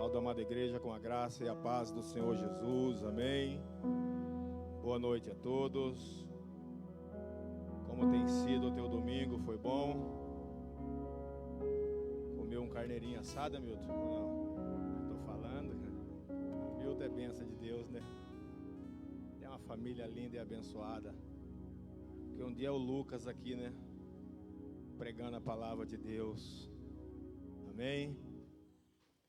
Saúde, amada igreja, com a graça e a paz do Senhor Jesus, amém. Boa noite a todos. Como tem sido o teu domingo? Foi bom? Comeu um carneirinho assado, Milton? Não, estou falando. Milton é bênção de Deus, né? É uma família linda e abençoada. Porque um dia é o Lucas aqui, né? Pregando a palavra de Deus. Amém.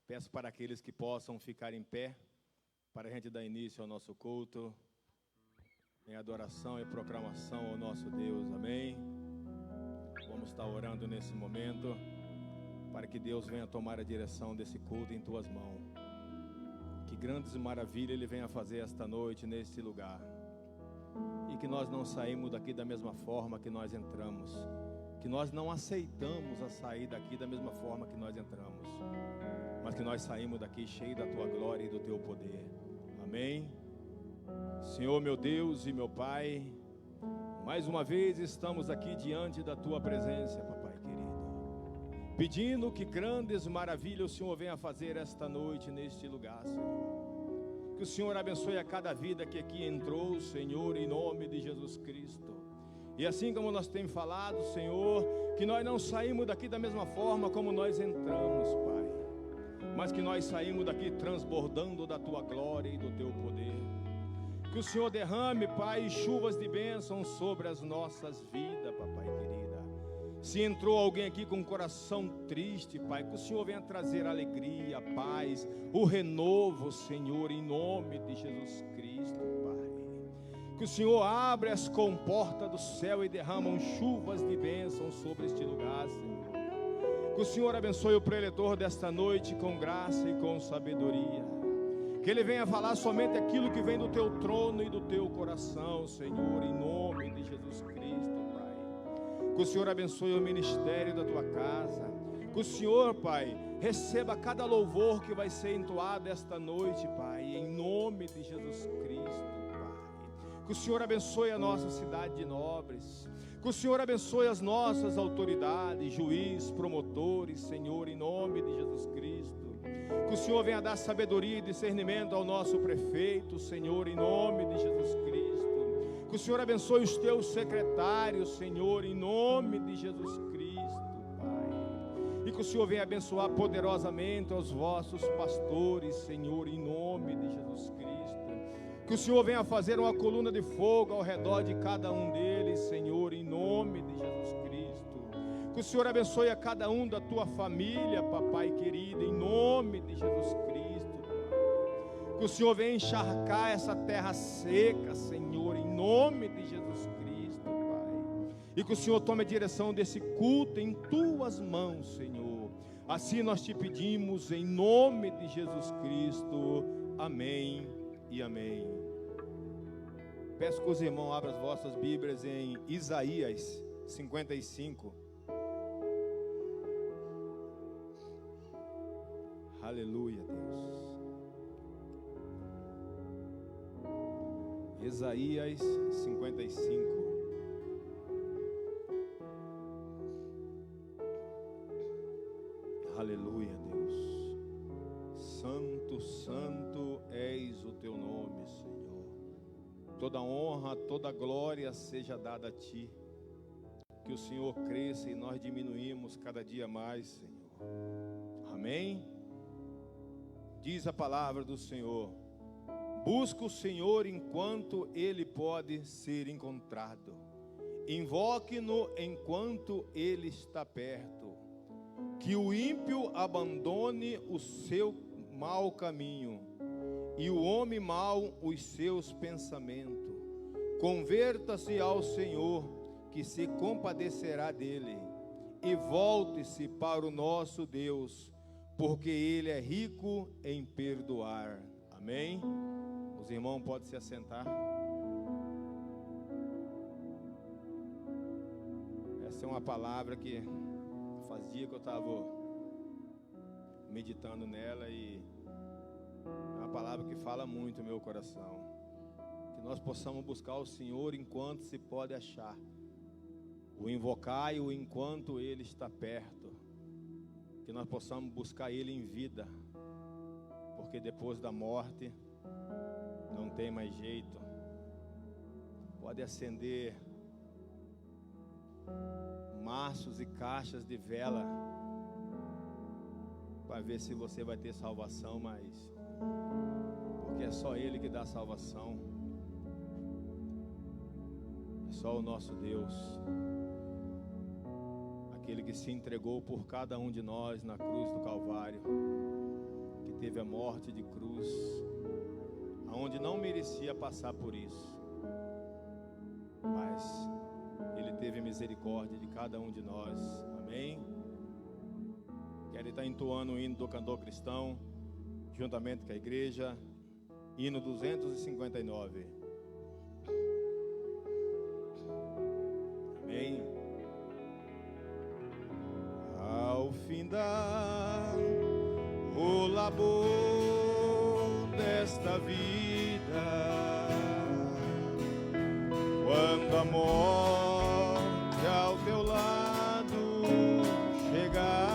Peço para aqueles que possam ficar em pé, para a gente dar início ao nosso culto, em adoração e proclamação ao nosso Deus, amém? Vamos estar orando nesse momento, para que Deus venha tomar a direção desse culto em tuas mãos. Que grandes maravilhas Ele venha fazer esta noite neste lugar. E que nós não saímos daqui da mesma forma que nós entramos. Que nós não aceitamos a sair daqui da mesma forma que nós entramos. Mas que nós saímos daqui cheio da Tua glória e do Teu poder. Amém? Senhor, meu Deus e meu Pai, mais uma vez estamos aqui diante da Tua presença, Papai querido, pedindo que grandes maravilhas o Senhor venha fazer esta noite neste lugar, Senhor. Que o Senhor abençoe a cada vida que aqui entrou, Senhor, em nome de Jesus Cristo. E assim como nós temos falado, Senhor, que nós não saímos daqui da mesma forma como nós entramos, Pai, mas que nós saímos daqui transbordando da Tua glória e do Teu poder. Que o Senhor derrame, Pai, chuvas de bênção sobre as nossas vidas, Papai querida. Se entrou alguém aqui com um coração triste, Pai, que o Senhor venha trazer alegria, paz, o renovo, Senhor, em nome de Jesus Cristo, Pai. Que o Senhor abra as comportas do céu e derrama chuvas de bênção sobre este lugar, Senhor. Que o Senhor abençoe o preletor desta noite com graça e com sabedoria. Que Ele venha falar somente aquilo que vem do Teu trono e do Teu coração, Senhor, em nome de Jesus Cristo, Pai. Que o Senhor abençoe o ministério da Tua casa. Que o Senhor, Pai, receba cada louvor que vai ser entoado esta noite, Pai, em nome de Jesus Cristo, Pai. Que o Senhor abençoe a nossa cidade de Nobres. Que o Senhor abençoe as nossas autoridades, juiz, promotores, Senhor, em nome de Jesus Cristo. Que o Senhor venha dar sabedoria e discernimento ao nosso prefeito, Senhor, em nome de Jesus Cristo. Que o Senhor abençoe os teus secretários, Senhor, em nome de Jesus Cristo, Pai. E que o Senhor venha abençoar poderosamente os vossos pastores, Senhor, em nome de Jesus Cristo. Que o Senhor venha fazer uma coluna de fogo ao redor de cada um deles, Senhor, em nome de Jesus Cristo. Que o Senhor abençoe a cada um da Tua família, Papai querido, em nome de Jesus Cristo, Pai. Que o Senhor venha encharcar essa terra seca, Senhor, em nome de Jesus Cristo, Pai. E que o Senhor tome a direção desse culto em Tuas mãos, Senhor. Assim nós te pedimos em nome de Jesus Cristo. Amém e amém. Peço que os irmãos abram as vossas Bíblias em Isaías 55. Aleluia, Deus. Isaías 55. Aleluia, Deus. Santo, santo és o Teu nome, Senhor. Toda honra, toda glória seja dada a Ti. Que o Senhor cresça e nós diminuímos cada dia mais, Senhor. Amém? Diz a palavra do Senhor: busca o Senhor enquanto Ele pode ser encontrado. Invoque-no enquanto Ele está perto. Que o ímpio abandone o seu mau caminho e o homem mau os seus pensamentos. Converta-se ao Senhor, que se compadecerá dele, e volte-se para o nosso Deus, porque Ele é rico em perdoar. Amém? Os irmãos podem se assentar. Essa é uma palavra que fazia que eu estava meditando nela, e é uma palavra que fala muito no meu coração. Que nós possamos buscar o Senhor enquanto se pode achar, o invocai-o enquanto Ele está perto. Que nós possamos buscar Ele em vida, porque depois da morte não tem mais jeito. Pode acender maços e caixas de vela para ver se você vai ter salvação, mas porque é só Ele que dá salvação, é só o nosso Deus, aquele que se entregou por cada um de nós na cruz do Calvário, que teve a morte de cruz, aonde não merecia passar por isso, mas Ele teve misericórdia de cada um de nós. Amém? Quero estar entoando o hino do cantor cristão, juntamente com a igreja, hino 259. Amém? Ao findar o labor desta vida, quando a morte ao teu lado chegar,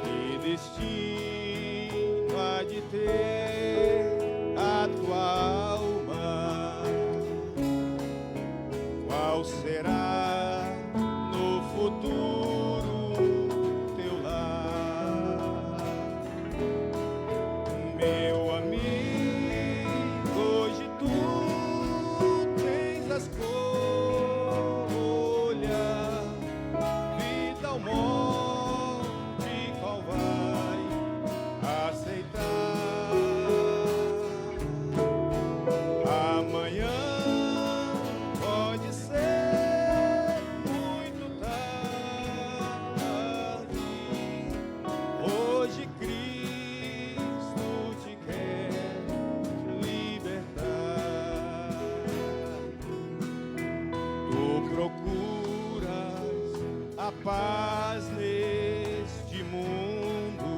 que destino há de ter a tua alma? Qual será no futuro teu lar? Meu amigo, vida ou morte, qual vai aceitar? Amanhã pode ser muito tarde. Hoje Cristo te quer libertar. Tu procuras a paz neste mundo,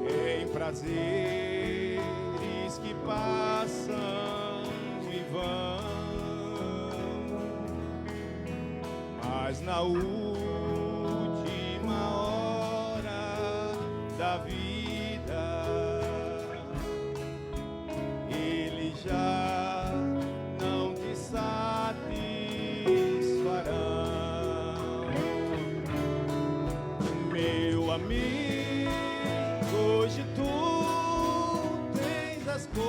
em prazeres que passam e vão, mas na última hora da vida Ele já não te satisfará. Meu amigo, hoje tu tens a escolha,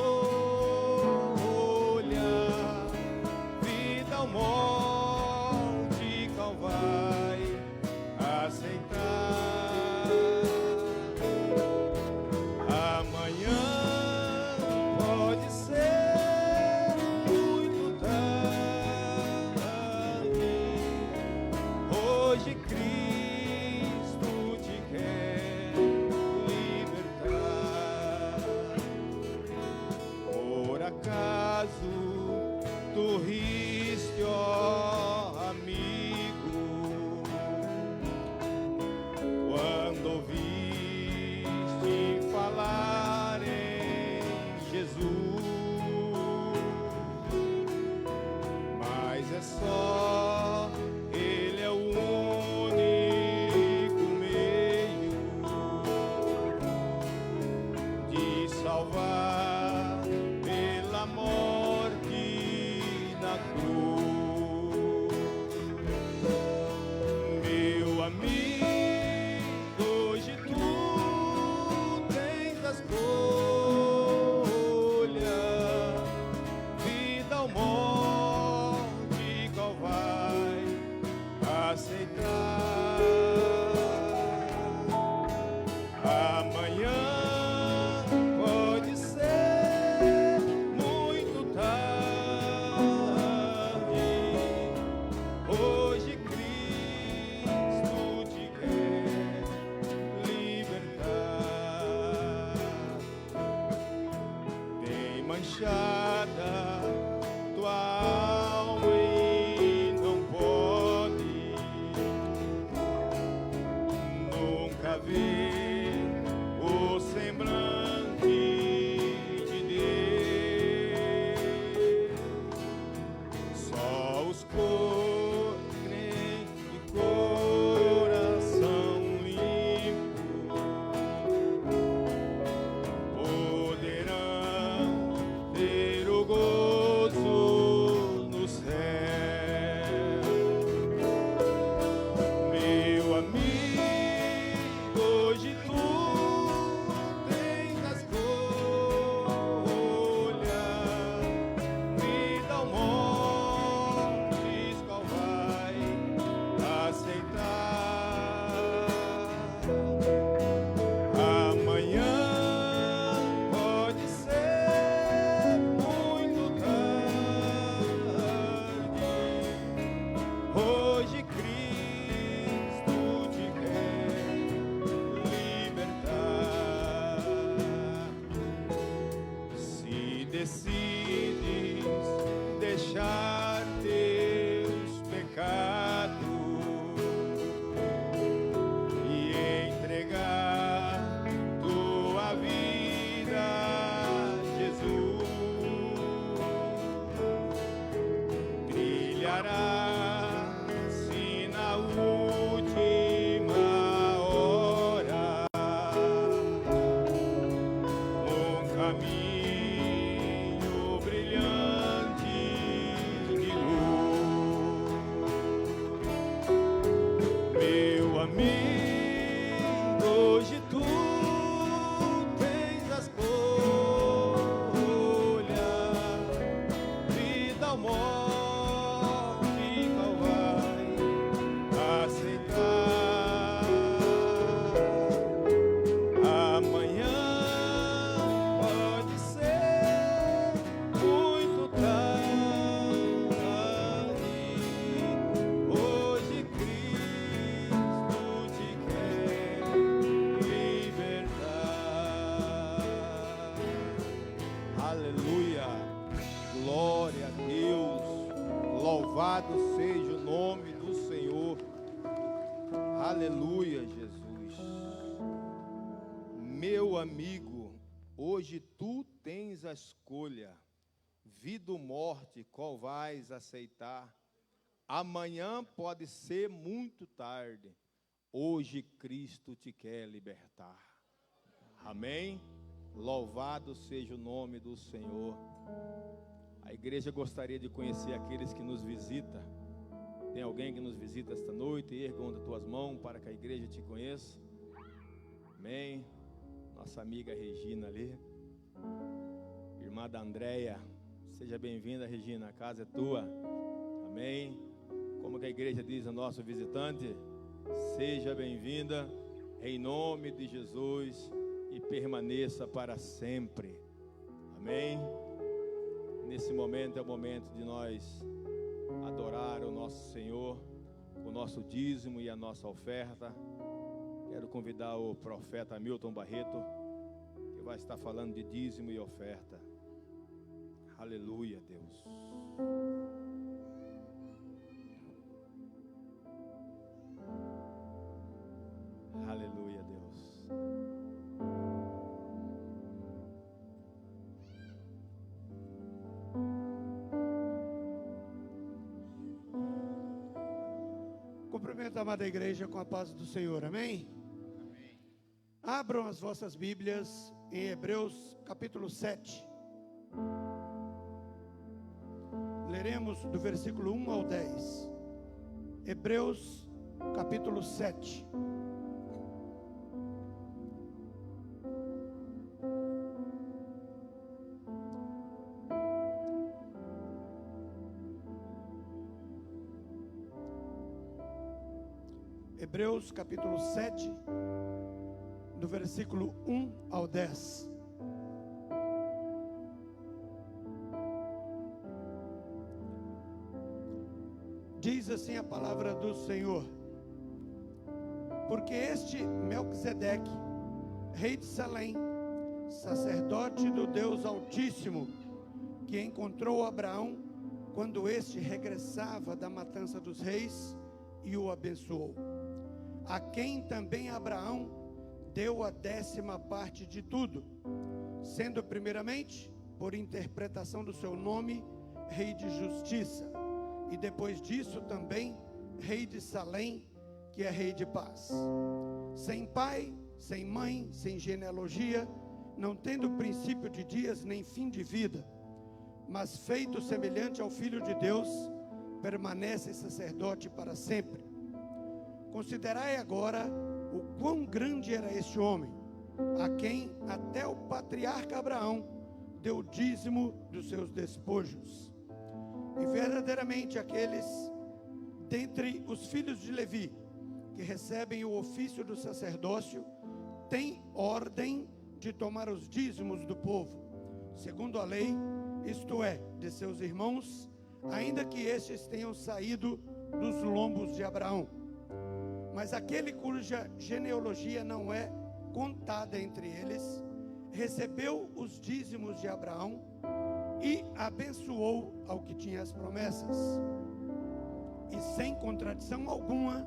vida ou morte, qual vai aceitar? Amanhã pode ser muito tarde. Hoje Cristo te quer libertar. Por acaso tu riste, ó amigo, quando ouviste falar em Jesus? Mas é só Ele é o único meio de salvar pela morte na cruz. Meu amigo, hoje tu tens a escolha, vida ou morte, qual vai aceitar? Amanhã pode ser muito tarde. Hoje Cristo te quer libertar. Tem manchada tua alma e não pode nunca ver o semblante de Deus. Só os crentes de coração limpo Aleluia, Jesus. Meu amigo, hoje tu tens a escolha, vida ou morte, qual vais aceitar? Amanhã pode ser muito tarde, hoje Cristo te quer libertar. Amém? Louvado seja o nome do Senhor. A igreja gostaria de conhecer aqueles que nos visitam. Tem alguém que nos visita esta noite? Erga uma das tuas mãos para que a igreja te conheça. Amém. Nossa amiga Regina ali. Irmã da Andréia. Seja bem-vinda, Regina. A casa é tua. Amém. Como que a igreja diz ao nosso visitante? Seja bem-vinda em nome de Jesus e permaneça para sempre. Amém. Nesse momento é o momento de nós adorar o nosso Senhor, o nosso dízimo e a nossa oferta. Quero convidar o profeta Milton Barreto, que vai estar falando de dízimo e oferta. Aleluia, Deus. Aleluia, Deus. Cumprimento a amada igreja com a paz do Senhor, amém? Amém. Abram as vossas Bíblias em Hebreus capítulo 7. Leremos do versículo 1 ao 10. Hebreus capítulo 7. Hebreus capítulo 7, do versículo 1 ao 10. Diz assim a palavra do Senhor: porque este Melquisedeque, rei de Salém, sacerdote do Deus Altíssimo, que encontrou Abraão quando este regressava da matança dos reis e o abençoou, a quem também Abraão deu a 10ª parte de tudo, sendo primeiramente, por interpretação do seu nome, rei de justiça, e depois disso também rei de Salém, que é rei de paz, sem pai, sem mãe, sem genealogia, não tendo princípio de dias nem fim de vida, mas feito semelhante ao Filho de Deus, permanece sacerdote para sempre. Considerai agora o quão grande era este homem, a quem até o patriarca Abraão deu o dízimo dos seus despojos. E verdadeiramente aqueles dentre os filhos de Levi, que recebem o ofício do sacerdócio, têm ordem de tomar os dízimos do povo, segundo a lei, isto é, de seus irmãos, ainda que estes tenham saído dos lombos de Abraão. Mas aquele cuja genealogia não é contada entre eles, recebeu os dízimos de Abraão e abençoou ao que tinha as promessas. E sem contradição alguma,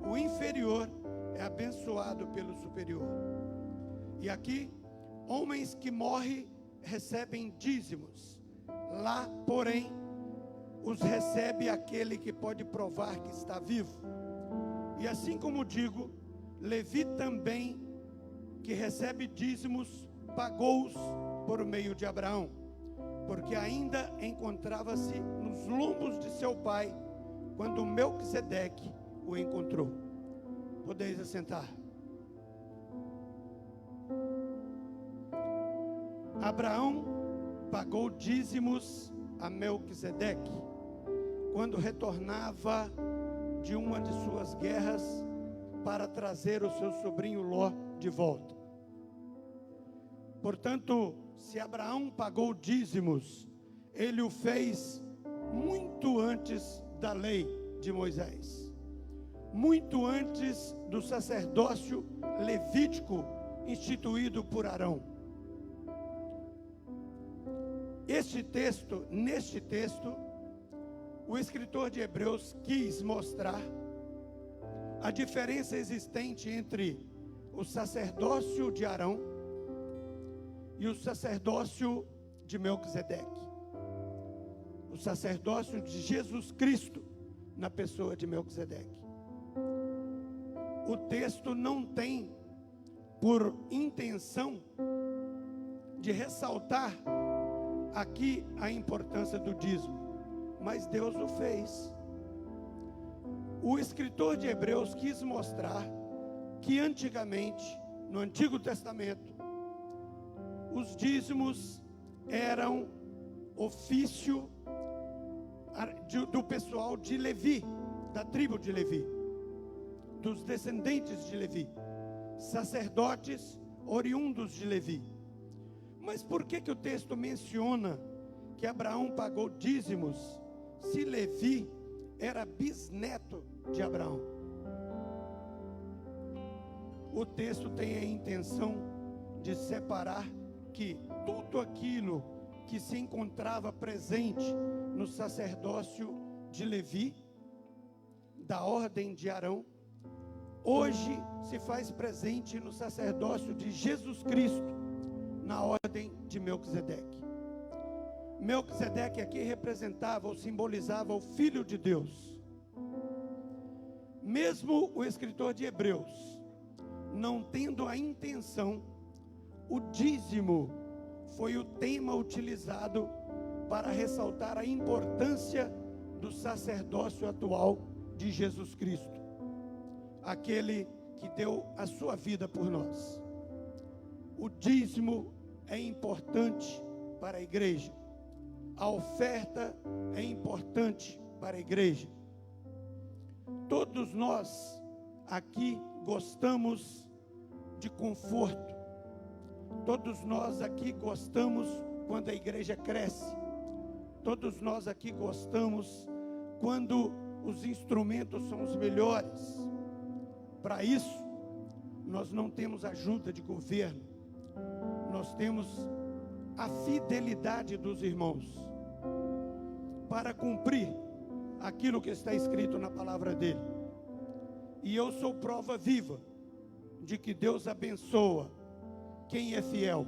o inferior é abençoado pelo superior. E aqui, homens que morrem recebem dízimos. Lá, porém, os recebe aquele que pode provar que está vivo. E assim como digo, Levi também, que recebe dízimos, pagou-os por meio de Abraão, porque ainda encontrava-se nos lombos de seu pai, quando Melquisedeque o encontrou. Podeis assentar. Abraão pagou dízimos a Melquisedeque, quando retornava de uma de suas guerras para trazer o seu sobrinho Ló de volta. Portanto, se Abraão pagou dízimos, ele o fez muito antes da lei de Moisés, muito antes do sacerdócio levítico instituído por Arão. Neste texto, o escritor de Hebreus quis mostrar a diferença existente entre o sacerdócio de Arão e o sacerdócio de Melquisedeque. O sacerdócio de Jesus Cristo na pessoa de Melquisedeque. O texto não tem por intenção de ressaltar aqui a importância do dízimo, mas Deus o fez. O escritor de Hebreus quis mostrar que antigamente, no Antigo Testamento, os dízimos eram ofício do pessoal de Levi, da tribo de Levi, dos descendentes de Levi, sacerdotes oriundos de Levi. Mas por que o texto menciona que Abraão pagou dízimos, se Levi era bisneto de Abraão? O texto tem a intenção de separar que tudo aquilo que se encontrava presente no sacerdócio de Levi, da ordem de Arão, hoje se faz presente no sacerdócio de Jesus Cristo, na ordem de Melquisedeque. Melquisedeque aqui representava ou simbolizava o Filho de Deus. Mesmo o escritor de Hebreus não tendo a intenção, o dízimo foi o tema utilizado para ressaltar a importância do sacerdócio atual de Jesus Cristo, aquele que deu a sua vida por nós. O dízimo é importante para a igreja, a oferta é importante para a igreja. Todos nós aqui gostamos de conforto. Todos nós aqui gostamos quando a igreja cresce. Todos nós aqui gostamos quando os instrumentos são os melhores. Para isso, nós não temos ajuda de governo. Nós temos a fidelidade dos irmãos para cumprir aquilo que está escrito na palavra dele. E eu sou prova viva de que Deus abençoa quem é fiel.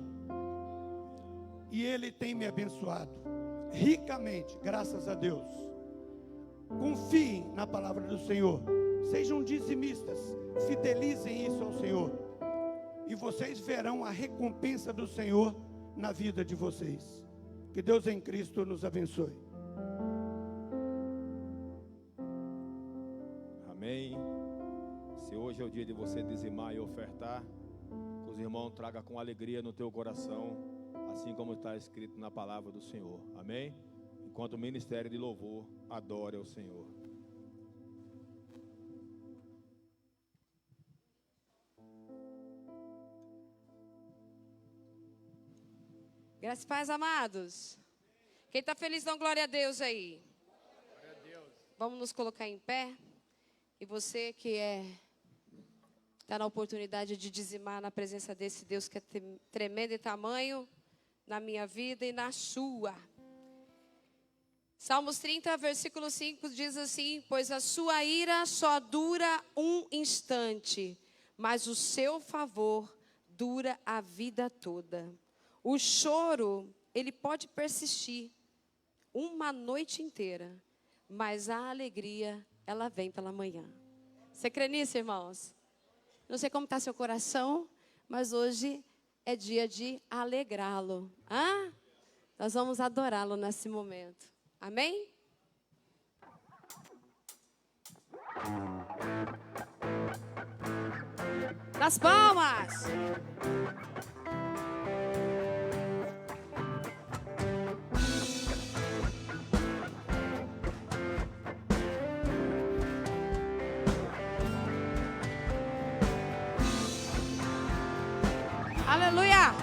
E Ele tem me abençoado ricamente, graças a Deus. Confiem na palavra do Senhor. Sejam dizimistas, fidelizem isso ao Senhor. E vocês verão a recompensa do Senhor na vida de vocês. Que Deus em Cristo nos abençoe. Amém. Se hoje é o dia de você dizimar e ofertar, que os irmãos tragam com alegria no teu coração, assim como está escrito na palavra do Senhor. Amém? Enquanto o ministério de louvor adore ao Senhor. Graças e paz, amados. Quem está feliz, dá glória a Deus aí. Glória a Deus. Vamos nos colocar em pé. E você que está na oportunidade de dizimar na presença desse Deus que é tremendo em tamanho na minha vida e na sua. Salmos 30, versículo 5 diz assim: pois a sua ira só dura um instante, mas o seu favor dura a vida toda. O choro, ele pode persistir uma noite inteira, mas a alegria, ela vem pela manhã. Você crê nisso, irmãos? Não sei como está seu coração, mas hoje é dia de alegrá-lo. Nós vamos adorá-lo nesse momento. Amém? Das palmas! Aleluia!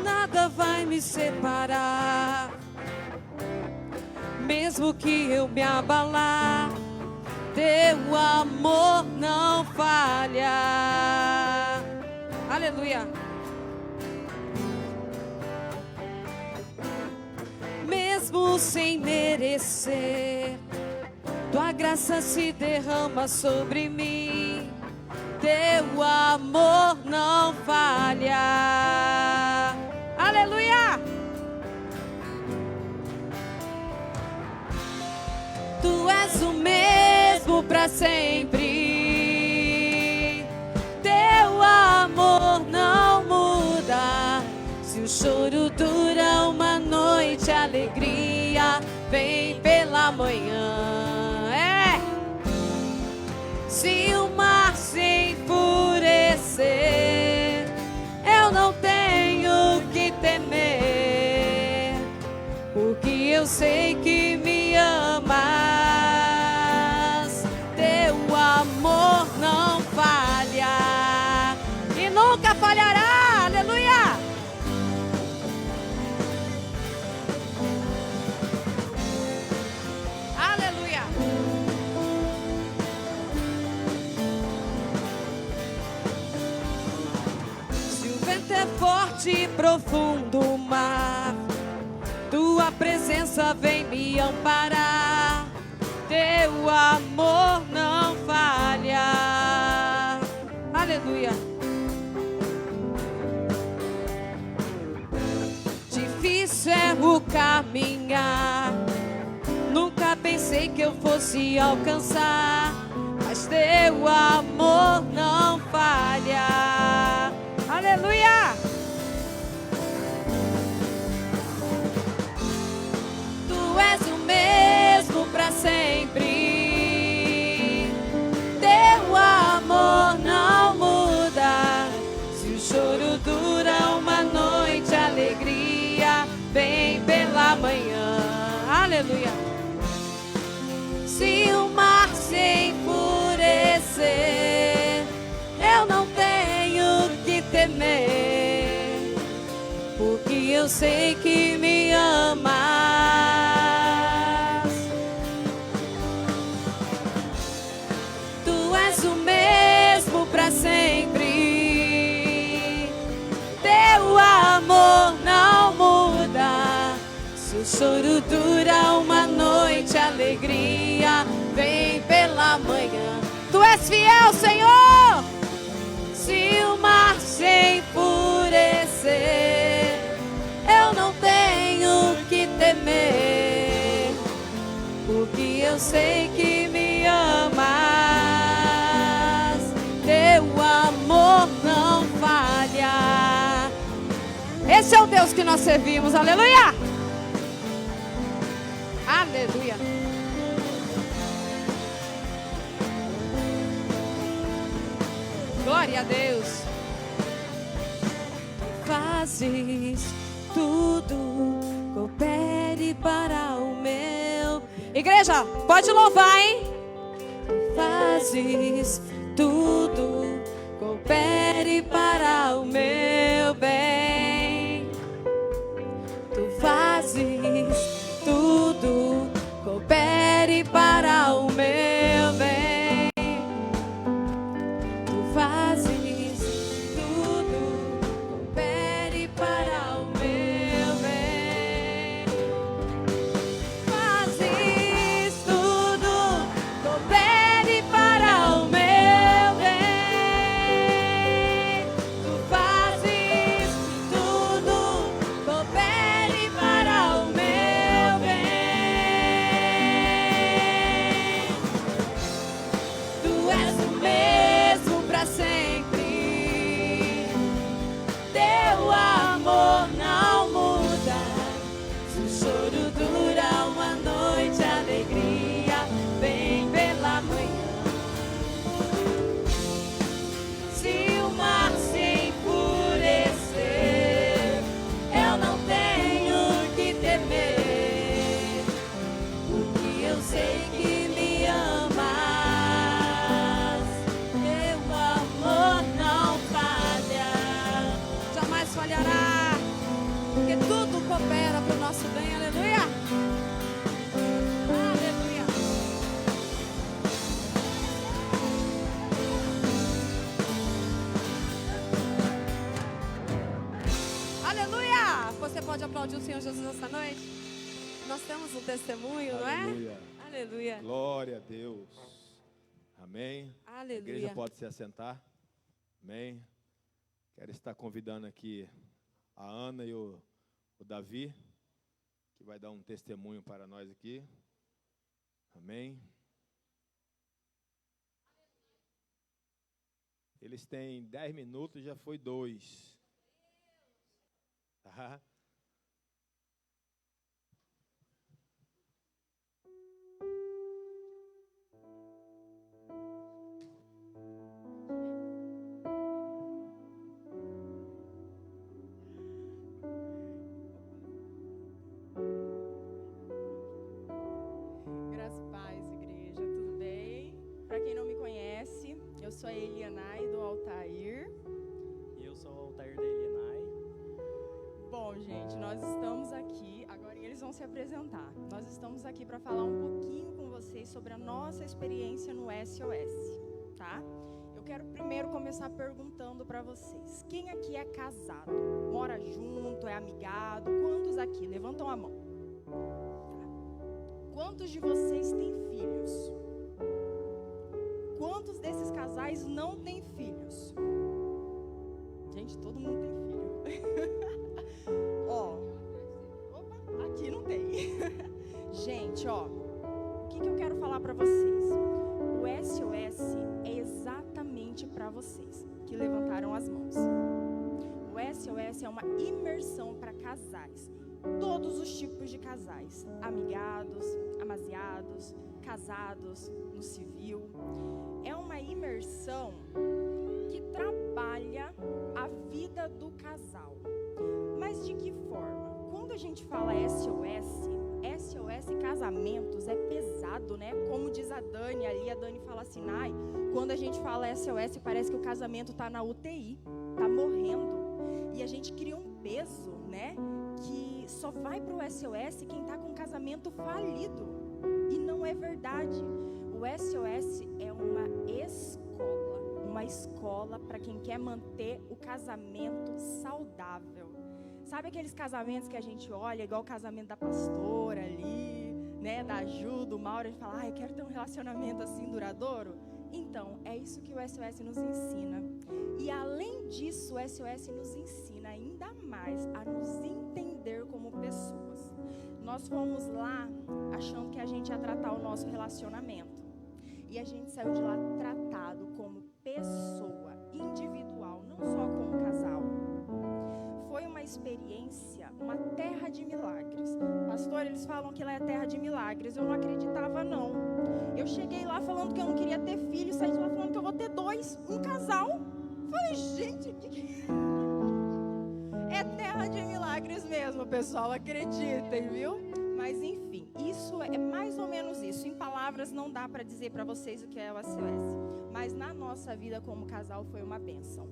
Nada vai me separar, mesmo que eu me abalar. Teu amor não Aleluia. Mesmo sem merecer, tua graça se derrama sobre mim. Teu amor não falha. Aleluia. Tu és o mesmo para sempre. Teu amor não muda. Se o choro dura uma noite, a alegria vem pela manhã. Se o mar se enfurecer, eu não tenho que temer, porque eu sei que me amas. Teu amor não falha e nunca falhará. Aleluia. Aleluia. Se o vento é forte e profundo o mar, tua presença vem me amparar. Teu amor não falha. Aleluia. Difícil é o caminhar, nunca pensei que eu fosse alcançar, mas teu amor não falha. Aleluia. Tu és o mesmo para sempre. Teu amor não muda. Se o choro dura uma noite, a alegria vem pela manhã. Aleluia. Se o mar se enfurecer, eu não tenho que temer, porque eu sei que me amas. Tu és o mesmo para sempre. Teu amor não muda. Se o choro dura uma noite, a alegria vem pela manhã. Tu és fiel, Senhor. Se o mar se enfurecer, eu não tenho que temer, porque eu sei que me amas. Teu amor não falha. Esse é o Deus que nós servimos. Aleluia. Aleluia. Glória a Deus. Fazes tudo, coopere para o meu. Igreja, pode louvar, hein? Fazes tudo, coopere para o meu bem. Tu fazes tudo, coopere para o meu bem. Tu fazes tudo, coopere para o meu bem. Fazes tudo, coopere para o meu pode aplaudir o Senhor Jesus essa noite? Nós temos um testemunho, Aleluia. não é? Aleluia. Glória a Deus. Amém. Aleluia. A igreja pode se assentar. Amém. Quero estar convidando aqui a Ana e o Davi, que vai dar um testemunho para nós aqui. Amém. Eles têm 10 minutos, já foi 2. Tá? Graças a paz, igreja, tudo bem? Para quem não me conhece, eu sou a Elianai do Altair. E eu sou o Altair da Elianai. Bom, gente, nós estamos aqui, agora eles vão se apresentar. Nós estamos aqui para falar um pouquinho com vocês sobre a nossa experiência no SOS, tá? Eu quero primeiro começar perguntando para vocês: quem aqui é casado? Mora junto, é amigado? Quantos aqui? Levantam a mão. Quantos de vocês têm filhos? Quantos desses casais não têm filhos? Gente, todo mundo tem filho. Ó, opa, aqui não tem. Gente, ó, o que eu quero falar para vocês? O SOS é exatamente para vocês que levantaram as mãos. O SOS é uma imersão para casais. Todos os tipos de casais, amigados, amaziados, casados, no civil. É uma imersão que trabalha a vida do casal. Mas de que forma? Quando a gente fala SOS casamentos é pesado, né? Como diz a Dani ali, a Dani fala assim, ai, quando a gente fala SOS parece que o casamento tá na UTI, tá morrendo. E a gente cria um peso, né? Que só vai pro SOS quem tá com o casamento falido. E não é verdade. O SOS é uma escola para quem quer manter o casamento saudável. Sabe aqueles casamentos que a gente olha, igual o casamento da pastora ali, né, da Ju, do Mauro, a gente fala, eu quero ter um relacionamento assim duradouro? Então, é isso que o SOS nos ensina. E além disso, o SOS nos ensina ainda mais a nos entender como pessoas. Nós fomos lá achando que a gente ia tratar o nosso relacionamento. E a gente saiu de lá tratado como pessoa individual, não só como casal. Foi uma experiência, uma terra de milagres. Pastor, eles falam que lá é terra de milagres. Eu não acreditava, não. Eu cheguei lá falando que eu não queria ter filho, saí de lá falando que eu vou ter 2, um casal. Falei, gente, é terra de milagres mesmo, pessoal, acreditem, viu? Mas enfim, isso é mais ou menos isso. Em palavras não dá para dizer para vocês o que é o SOS. Mas na nossa vida como casal foi uma bênção.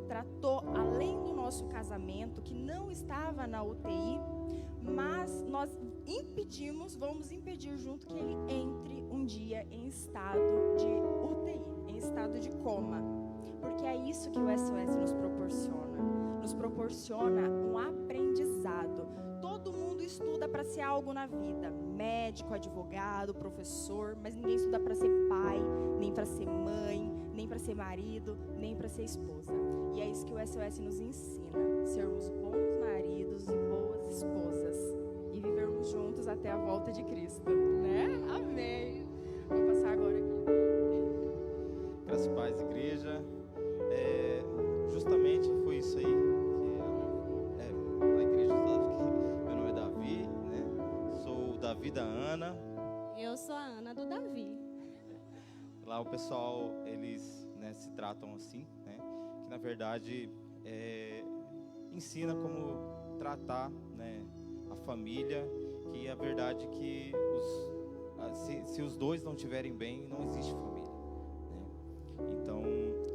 Tratou além do nosso casamento, que não estava na UTI, mas nós vamos impedir junto que ele entre um dia em estado de UTI, em estado de coma. Porque é isso que o SOS nos proporciona. Nos proporciona um aprendizado. Todo mundo estuda para ser algo na vida. Médico, advogado, professor, mas ninguém estuda para ser pai, nem para ser mãe, nem para ser marido, nem para ser esposa. E é isso que o SOS nos ensina. Sermos bons maridos e boas esposas. E vivermos juntos até a volta de Cristo. Né? Amém. Vou passar agora aqui. Graças a paz, igreja. Justamente foi isso aí que a igreja sabe que meu nome é Davi, né? Sou o Davi da Ana. Eu sou a Ana do Davi. Lá o pessoal, eles, né, se tratam assim, né? Que na verdade ensina como tratar, né, a família, que a verdade é que se os dois não estiverem bem, não existe família, né? Então,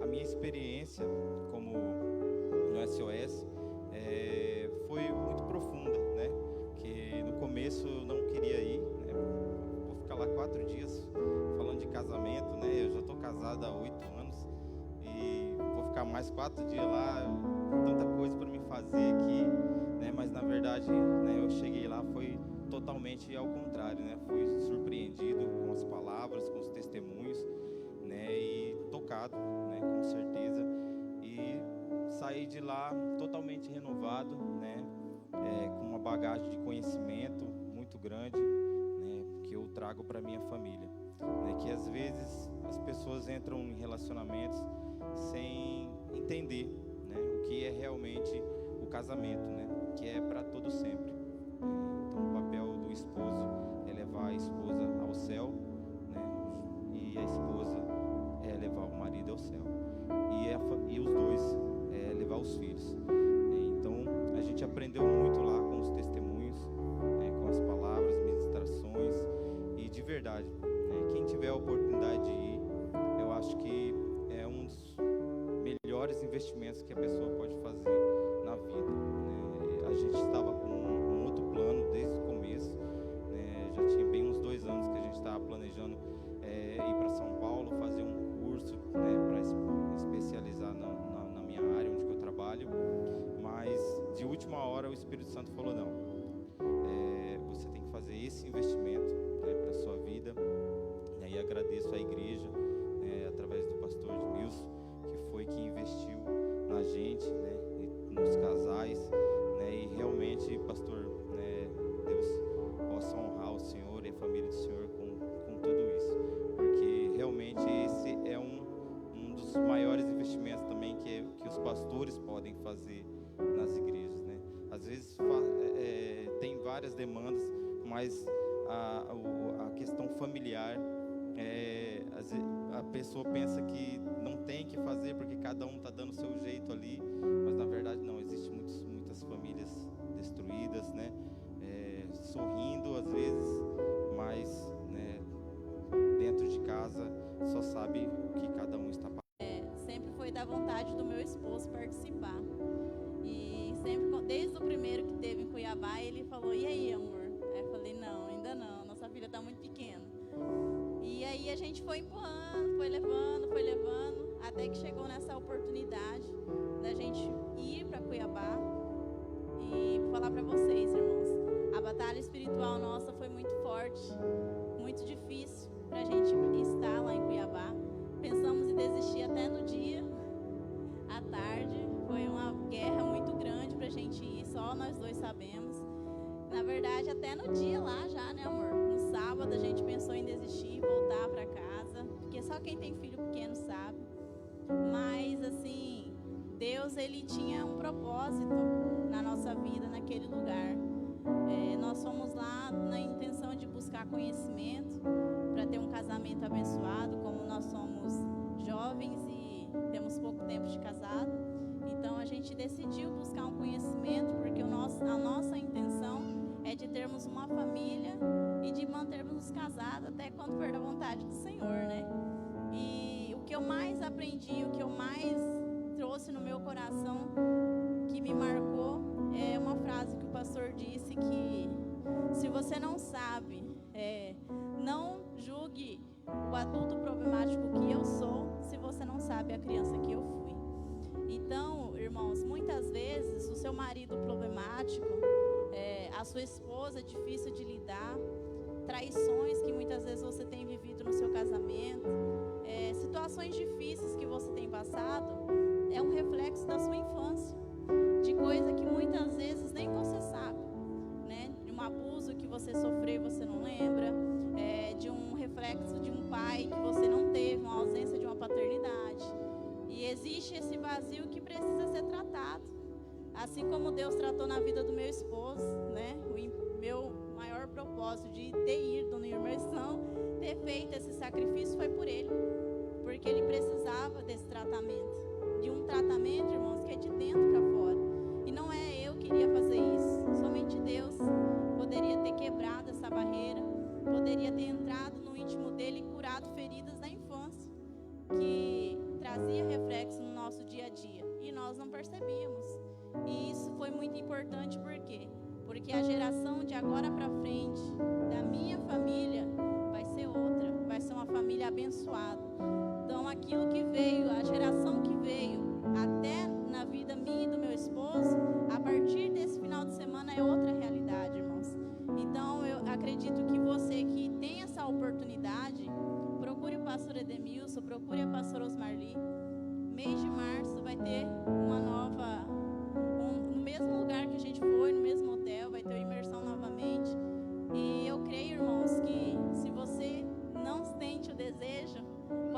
a minha experiência como no SOS foi muito profunda, né? Que no começo eu não queria ir, né? Vou ficar lá 4 dias falando de casamento, né? Eu já estou casado há 8 anos e vou ficar mais 4 dias lá. tanta coisa para me fazer aqui, né? Mas na verdade, né, eu cheguei lá, foi totalmente ao contrário, né? Fui surpreendido com as palavras, com os testemunhos, né? E tocado, né? Com certeza. E saí de lá totalmente renovado, né? Com uma bagagem de conhecimento muito grande, né? Que eu trago para minha família, né? Que às vezes as pessoas entram em relacionamentos sem entender, né? O que é realmente o casamento, né? Que é para todo sempre. Então, o papel do esposo é levar a esposa ao céu, né? E a esposa é levar o marido ao céu. E os dois levar os filhos. Então, a gente aprendeu muito lá com os testemunhos, né? Com as palavras, ministrações. E de verdade, né? Quem tiver a oportunidade de ir, eu acho que é um dos melhores investimentos que a pessoa pode fazer na vida, né? A gente estava com um outro plano desde o começo, né? Já tinha bem uns 2 anos que a gente estava planejando ir para São Paulo, fazer um curso, né, para especializar na minha área onde eu trabalho, mas de última hora o Espírito Santo falou: não, você tem que fazer esse investimento, né, para a sua vida. E aí agradeço a igreja, né, através do pastor Edmilson, que foi que investiu na gente, né, nos casais, né, e realmente, pastor, né, Deus possa honrar o Senhor e a família do Senhor com tudo isso, porque realmente esse é um dos maiores investimentos também que os pastores podem fazer nas igrejas, né? Às vezes tem várias demandas, mas a questão familiar, a pessoa pensa que não tem que fazer porque cada um está dando o seu jeito ali, mas na verdade não, existem muitas famílias destruídas, né? Sorrindo às vezes, mas, né, dentro de casa só sabe o que cada um está passando. Sempre foi da vontade do meu esposo participar. E sempre, desde o primeiro que teve em Cuiabá, ele falou: e aí, amor? Aí eu falei: não, ainda não, nossa filha está muito pequena. E aí a gente foi empurrando, foi levando, até que chegou nessa oportunidade da gente ir para Cuiabá. E vou falar para vocês, irmãos, a batalha espiritual nossa foi muito forte, muito difícil para a gente estar lá em Cuiabá. Pensamos em desistir até no dia, à tarde. Foi uma guerra muito grande para a gente ir, só nós dois sabemos. Na verdade, até no dia lá já, né, amor? No sábado a gente pensou em desistir, voltar para casa, porque só quem tem filho pequeno sabe. Mas, assim, Deus, Ele tinha um propósito na nossa vida, naquele lugar. Nós fomos lá na intenção de buscar conhecimento para ter um casamento abençoado, como nós somos jovens e temos pouco tempo de casado. Então a gente decidiu buscar um conhecimento, porque a nossa intenção é de termos uma família e de mantermos casados até quando for da vontade do Senhor, né? E o que eu mais aprendi, o que eu mais trouxe no meu coração, que me marcou, é uma frase que o pastor disse, que se você não sabe, não julgue o adulto problemático que eu sou, se você não sabe a criança que eu fui. Então, irmãos, muitas vezes o seu marido problemático, a sua esposa difícil de lidar, traições que muitas vezes você tem vivido no seu casamento, situações difíceis que você tem passado, é um reflexo da sua infância, de coisa que muitas vezes nem você sabe, né? De um abuso que você sofreu e você não lembra, de um reflexo de um pai que você não teve, uma ausência de uma paternidade. E existe esse vazio que precisa ser tratado. Assim como Deus tratou na vida do meu esposo, né? O meu maior propósito de ter ido na imersão, ter feito esse sacrifício foi por ele. Porque ele precisava desse tratamento. De um tratamento, irmãos, que é de dentro para fora. E não é eu que iria fazer isso. Somente Deus poderia ter quebrado essa barreira. Poderia ter entrado no íntimo dele e curado feridas da infância. Que trazia reflexo no nosso dia a dia. E nós não percebíamos. E isso foi muito importante, por quê? Porque a geração de agora para frente, da minha família, vai ser outra. Vai ser uma família abençoada. Então, aquilo que veio, a geração que veio, até na vida minha e do meu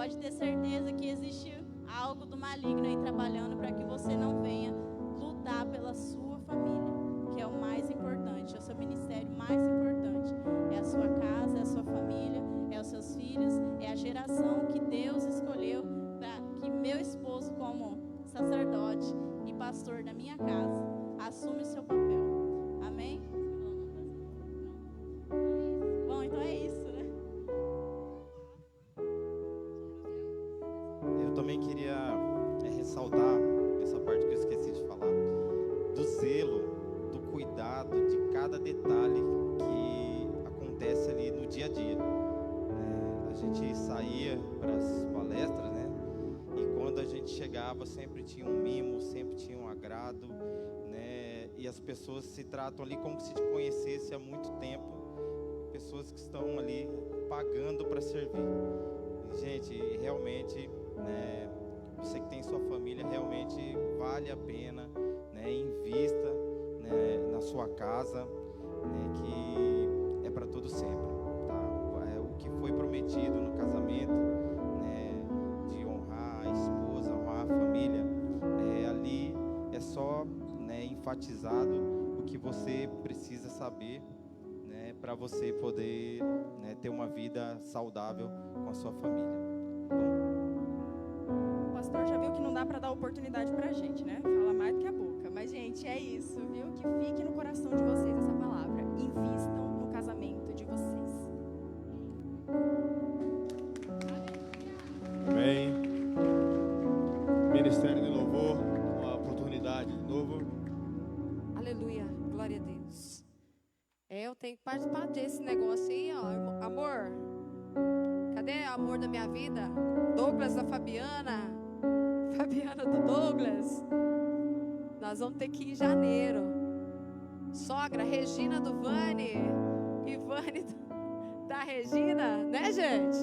pode ter certeza que existe algo do maligno aí trabalhando para que você não venha lutar pela sua família, que é o mais importante, é o seu ministério mais importante. É a sua casa, é a sua família, é os seus filhos, é a geração que Deus escolheu para que meu esposo, como sacerdote e pastor da minha casa, assume o seu papel. Amém? Bom, então é isso, né? Eu também queria ressaltar essa parte que eu esqueci de falar, do zelo, do cuidado de cada detalhe que acontece ali no dia a dia. A gente saía para as palestras, né? E quando a gente chegava, sempre tinha um mimo, sempre tinha um agrado, né? E as pessoas se tratam ali como se te conhecesse há muito tempo, pessoas que estão ali pagando para servir. E, gente, realmente, né, você que tem sua família, realmente vale a pena, né? Invista, né, na sua casa, né, que é para todo sempre, tá? É o que foi prometido no casamento, né, de honrar a esposa, honrar a família, ali é só, né, enfatizado o que você precisa saber, né, para você poder, né, ter uma vida saudável com a sua família. O pastor já viu que não dá para dar oportunidade pra gente, né? Fala mais do que a boca. Mas, gente, é isso, viu? Que fique no coração de vocês essa palavra. Invistam no casamento de vocês. Amém. Ministério de Louvor, uma oportunidade de novo. Aleluia, glória a Deus. Eu tenho que participar desse negócio aí, ó. Amor, cadê o amor da minha vida? Douglas da Fabiana, Fabiana do Douglas. Nós vamos ter que ir em janeiro. Sogra, Regina do Vani, e Vani da Regina, né, gente?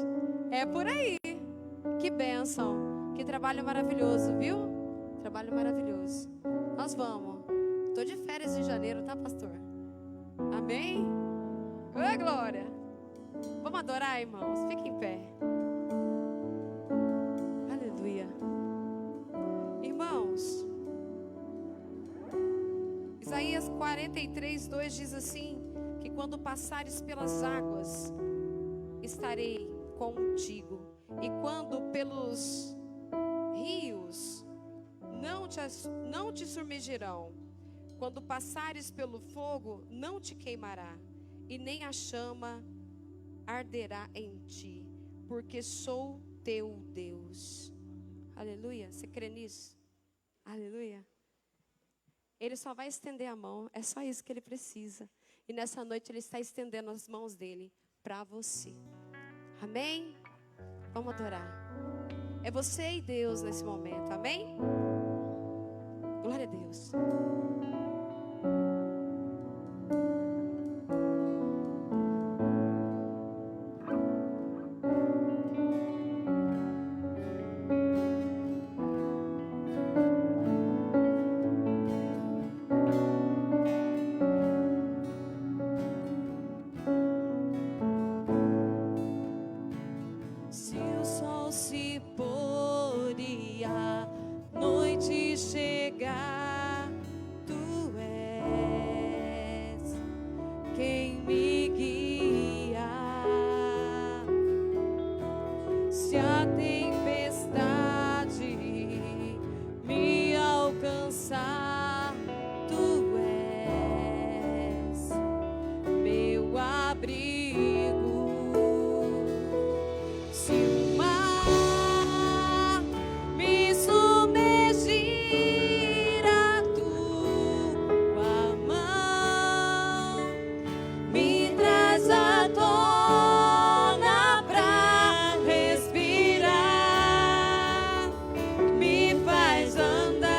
É por aí. Que bênção, que trabalho maravilhoso, viu? Trabalho maravilhoso. Nós vamos. Estou de férias em janeiro, tá, pastor? Amém? Ô, glória! Vamos adorar, irmãos? Fiquem em pé. Aleluia. Irmãos, Isaías 43:2 diz assim, que quando passares pelas águas, estarei contigo. E quando pelos rios, não te submergirão. Quando passares pelo fogo, não te queimará, e nem a chama arderá em ti, porque sou teu Deus. Aleluia, você crê nisso? Aleluia. Ele só vai estender a mão, é só isso que ele precisa. E nessa noite ele está estendendo as mãos dele para você. Amém? Vamos adorar. É você e Deus nesse momento, amém? Glória a Deus. Se o sol se pôr e a noite chegar, tu és quem me guia. Se a tempestade me alcançar, tu és meu abrigo. Se o mar me submergir, a tua mão me traz à tona pra respirar, me faz andar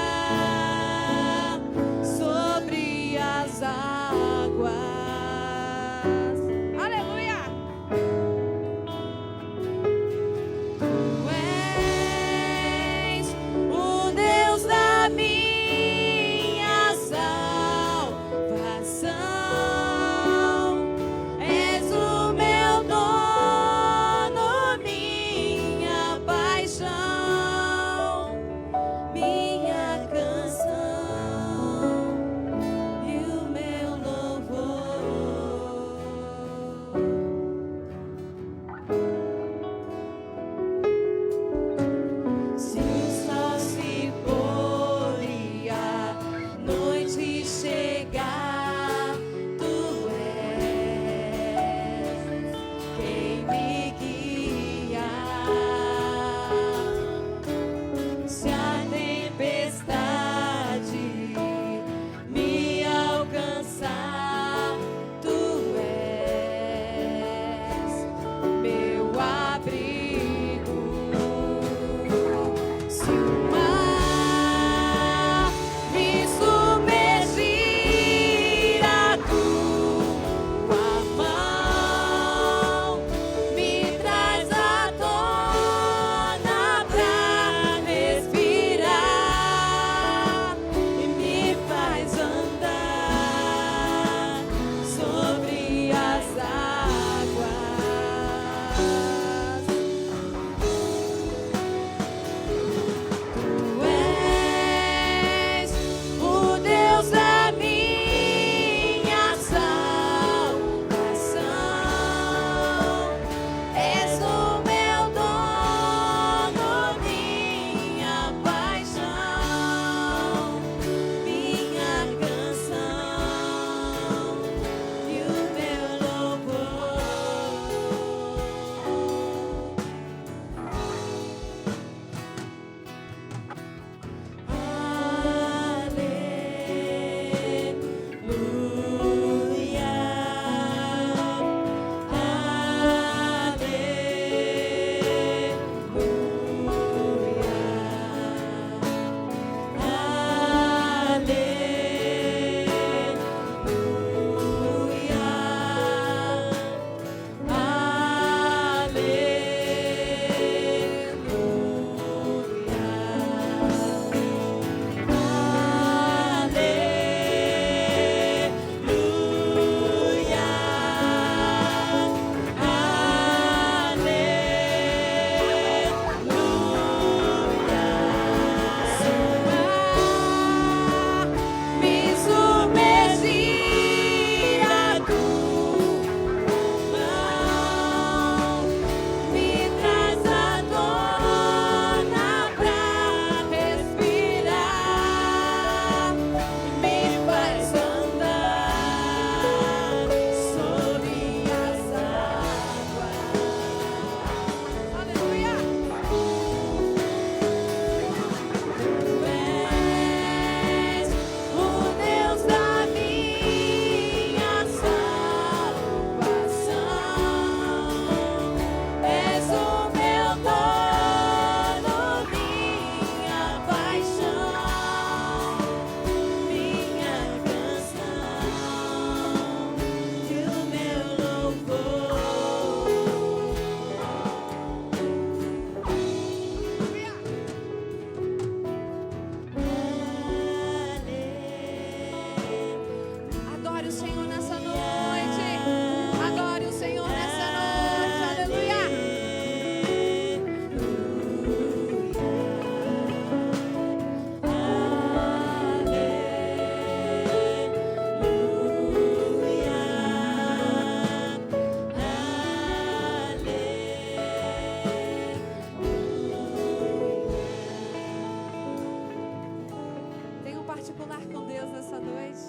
particular com Deus nessa noite?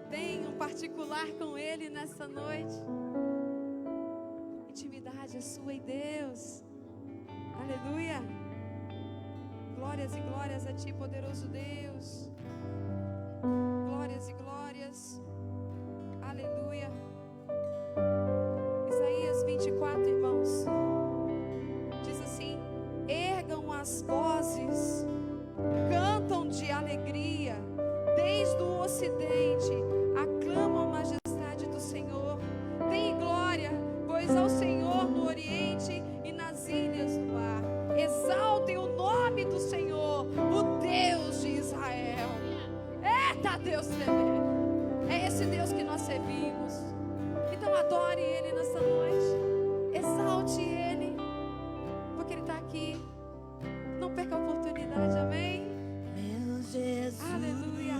Tem um particular com Ele nessa noite? Intimidade é sua e Deus. Aleluia. Glórias e glórias a Ti, poderoso Deus. Glórias e glórias. Aleluia. Isaías 24, irmãos, diz assim: ergam as vozes, cantam de alegria, desde o ocidente, aclamam a majestade do Senhor. Deem glória, pois ao Senhor no oriente e nas ilhas do mar. Exaltem o nome do Senhor, o Deus de Israel. Eita, Deus tremendo! É esse Deus que nós servimos. Então adore Ele nessa noite. Exalte Ele, porque Ele está aqui. Não perca a oportunidade, amém? Meu Jesus, Aleluia.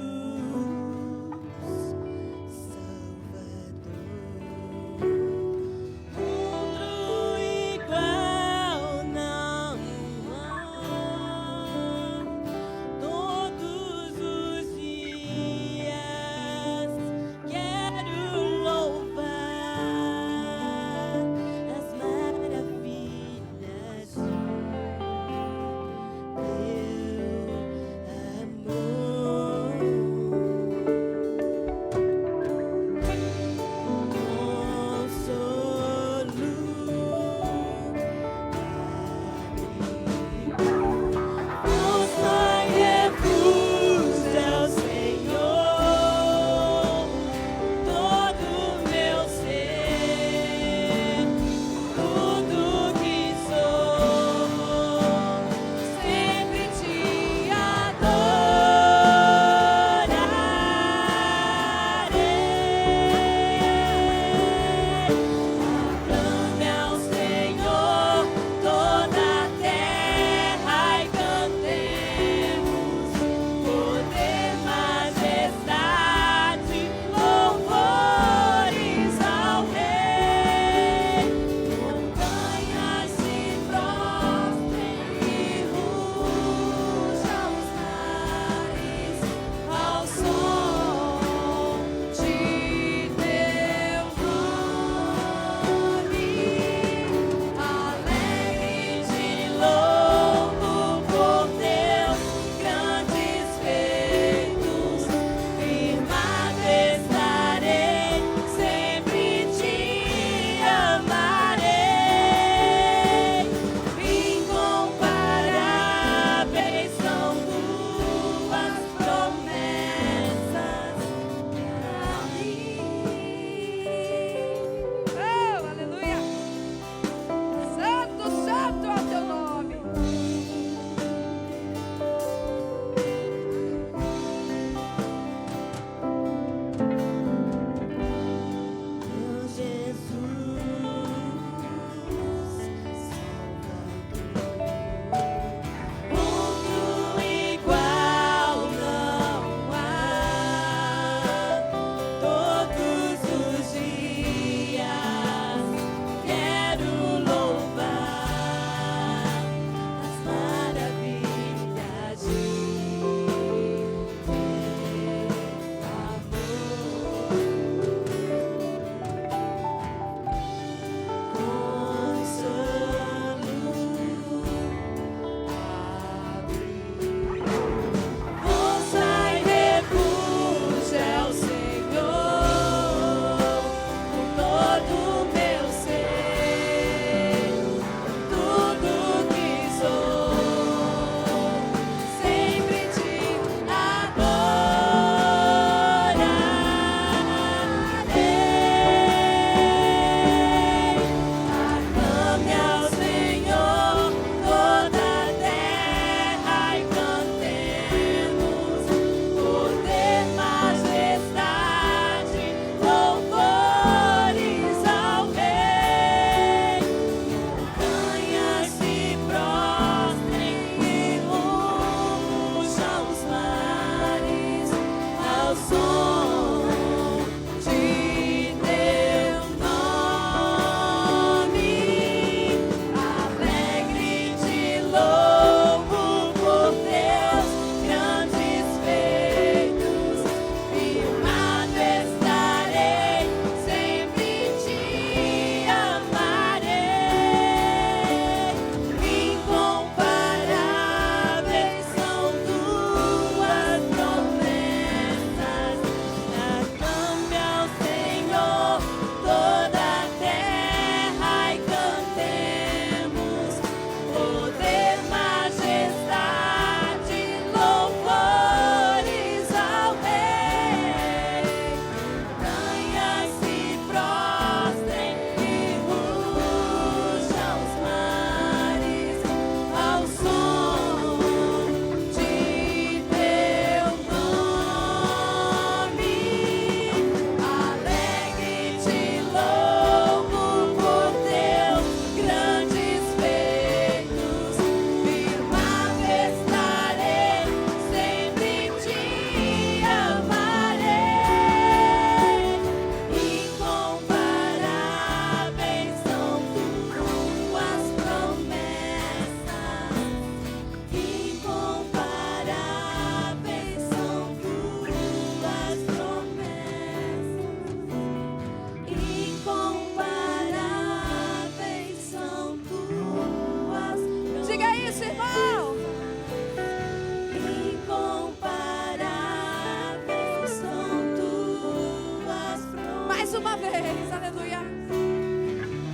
mais uma vez, aleluia.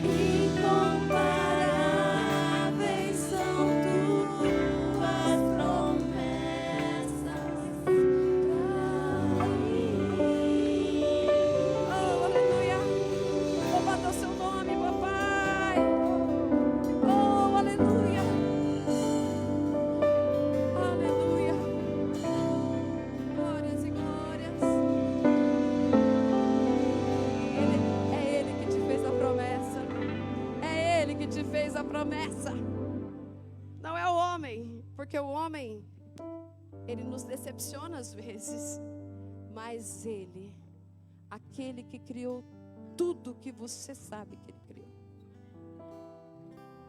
Incomparáveis são tuas promessas pra mim. Oh, aleluia. Louvado é o seu nome, papai. Oh, aleluia. Aleluia. Glórias e glórias. É Ele que te fez a promessa. É Ele que te fez a promessa. Não é o homem, porque o homem, ele nos decepciona às vezes. Mas Ele, aquele que criou tudo que você sabe que Ele criou,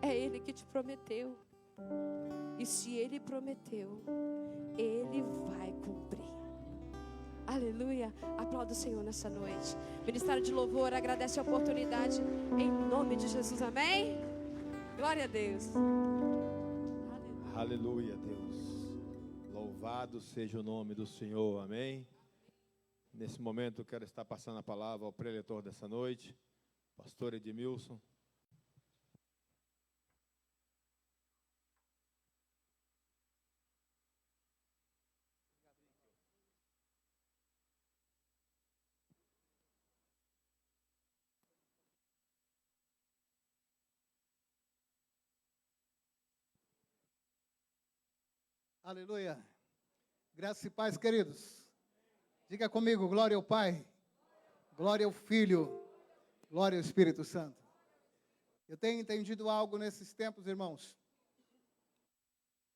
é Ele que te prometeu. E se Ele prometeu, Ele vai cumprir. Aleluia. Aplauda o Senhor nessa noite. Ministério de Louvor agradece a oportunidade em nome de Jesus. Amém? Glória a Deus. Aleluia, Deus. Louvado seja o nome do Senhor. Amém. Nesse momento eu quero estar passando a palavra ao preletor dessa noite, pastor Edmilson. Aleluia. Graça e paz, queridos. Diga comigo, glória ao Pai, glória ao Filho, glória ao Espírito Santo. Eu tenho entendido algo nesses tempos, irmãos,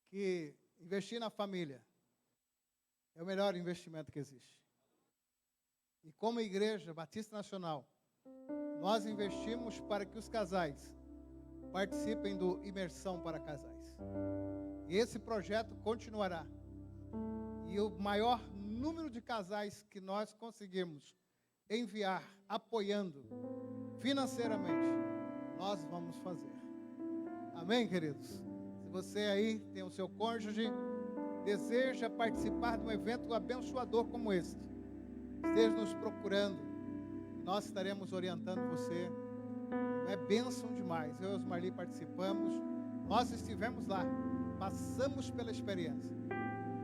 que investir na família é o melhor investimento que existe. E como Igreja Batista Nacional, nós investimos para que os casais participem do Imersão para Casais. E esse projeto continuará. E o maior número de casais que nós conseguirmos enviar, apoiando financeiramente, nós vamos fazer. Amém, queridos? Se você aí tem o seu cônjuge, deseja participar de um evento abençoador como este, esteja nos procurando. Nós estaremos orientando você. É bênção demais. Eu e os Marli participamos. Nós estivemos lá. Passamos pela experiência.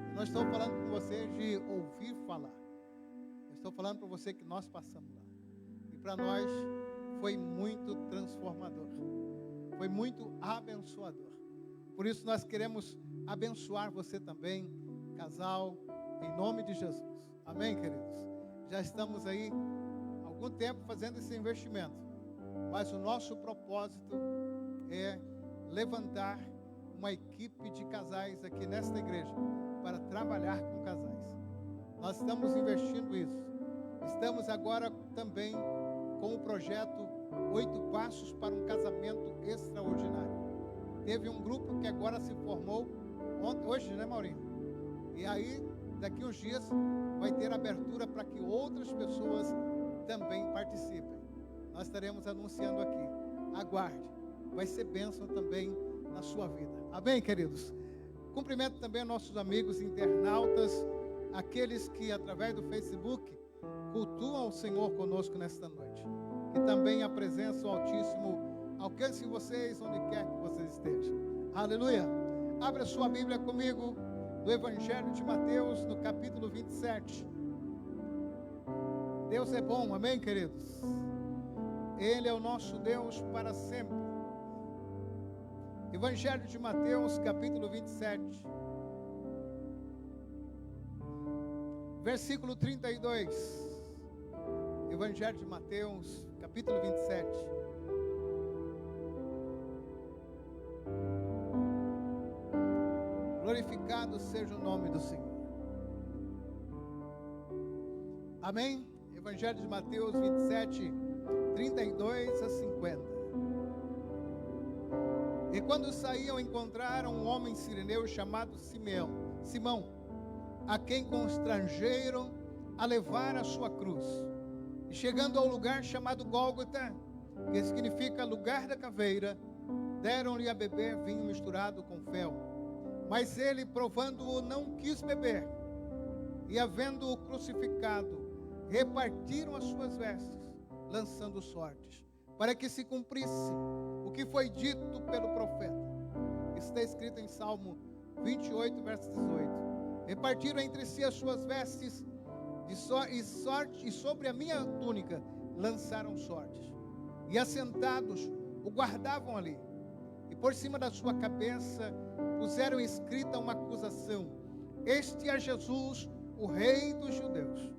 Eu não estou falando com você de ouvir falar. Eu estou falando para você que nós passamos lá. E para nós foi muito transformador. Foi muito abençoador. Por isso nós queremos abençoar você também, casal, em nome de Jesus. Amém, queridos? Já estamos aí há algum tempo fazendo esse investimento. Mas o nosso propósito é levantar uma equipe de casais aqui nesta igreja para trabalhar com casais. Nós estamos investindo isso. Estamos agora também com o projeto 8 Passos para um Casamento Extraordinário. Teve um grupo que agora se formou hoje, né, Maurinho? E aí, daqui uns dias, vai ter abertura para que outras pessoas também participem. Nós estaremos anunciando aqui. Aguarde. Vai ser bênção também na sua vida. Amém, queridos? Cumprimento também nossos amigos internautas, aqueles que através do Facebook cultuam o Senhor conosco nesta noite. Que também a presença do Altíssimo alcance vocês onde quer que vocês estejam. Aleluia! Abra sua Bíblia comigo no Evangelho de Mateus, no capítulo 27. Deus é bom, amém, queridos? Ele é o nosso Deus para sempre. Evangelho de Mateus, capítulo 27, versículo 32. Evangelho de Mateus, capítulo 27. Glorificado seja o nome do Senhor. Amém? Evangelho de Mateus 27, 32 a 50. E quando saíam, encontraram um homem sirineu chamado Simão, a quem constrangeram a levar a sua cruz. E chegando ao lugar chamado Gólgota, que significa lugar da caveira, deram-lhe a beber vinho misturado com fel. Mas ele, provando-o, não quis beber. E havendo-o crucificado, repartiram as suas vestes lançando sortes, para que se cumprisse o que foi dito pelo profeta. Está escrito em Salmo 28, verso 18. Repartiram entre si as suas vestes e sobre a minha túnica lançaram sortes. E assentados o guardavam ali. E por cima da sua cabeça puseram escrita uma acusação: este é Jesus, o Rei dos Judeus.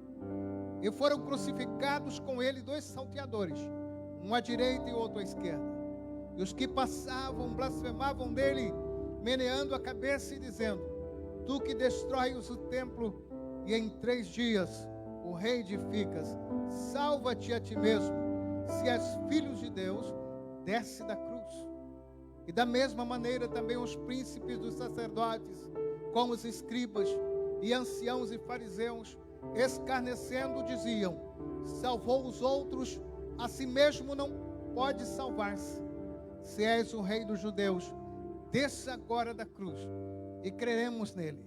E foram crucificados com ele 2 salteadores, um à direita e outro à esquerda. E os que passavam blasfemavam dele, meneando a cabeça e dizendo: tu que destróis o templo e em 3 dias o reedificas, salva-te a ti mesmo. Se és filho de Deus, desce da cruz. E da mesma maneira também os príncipes dos sacerdotes, como os escribas e anciãos e fariseus, escarnecendo, diziam: salvou os outros, a si mesmo não pode salvar-se. Se és o Rei dos Judeus, desça agora da cruz e creremos nele.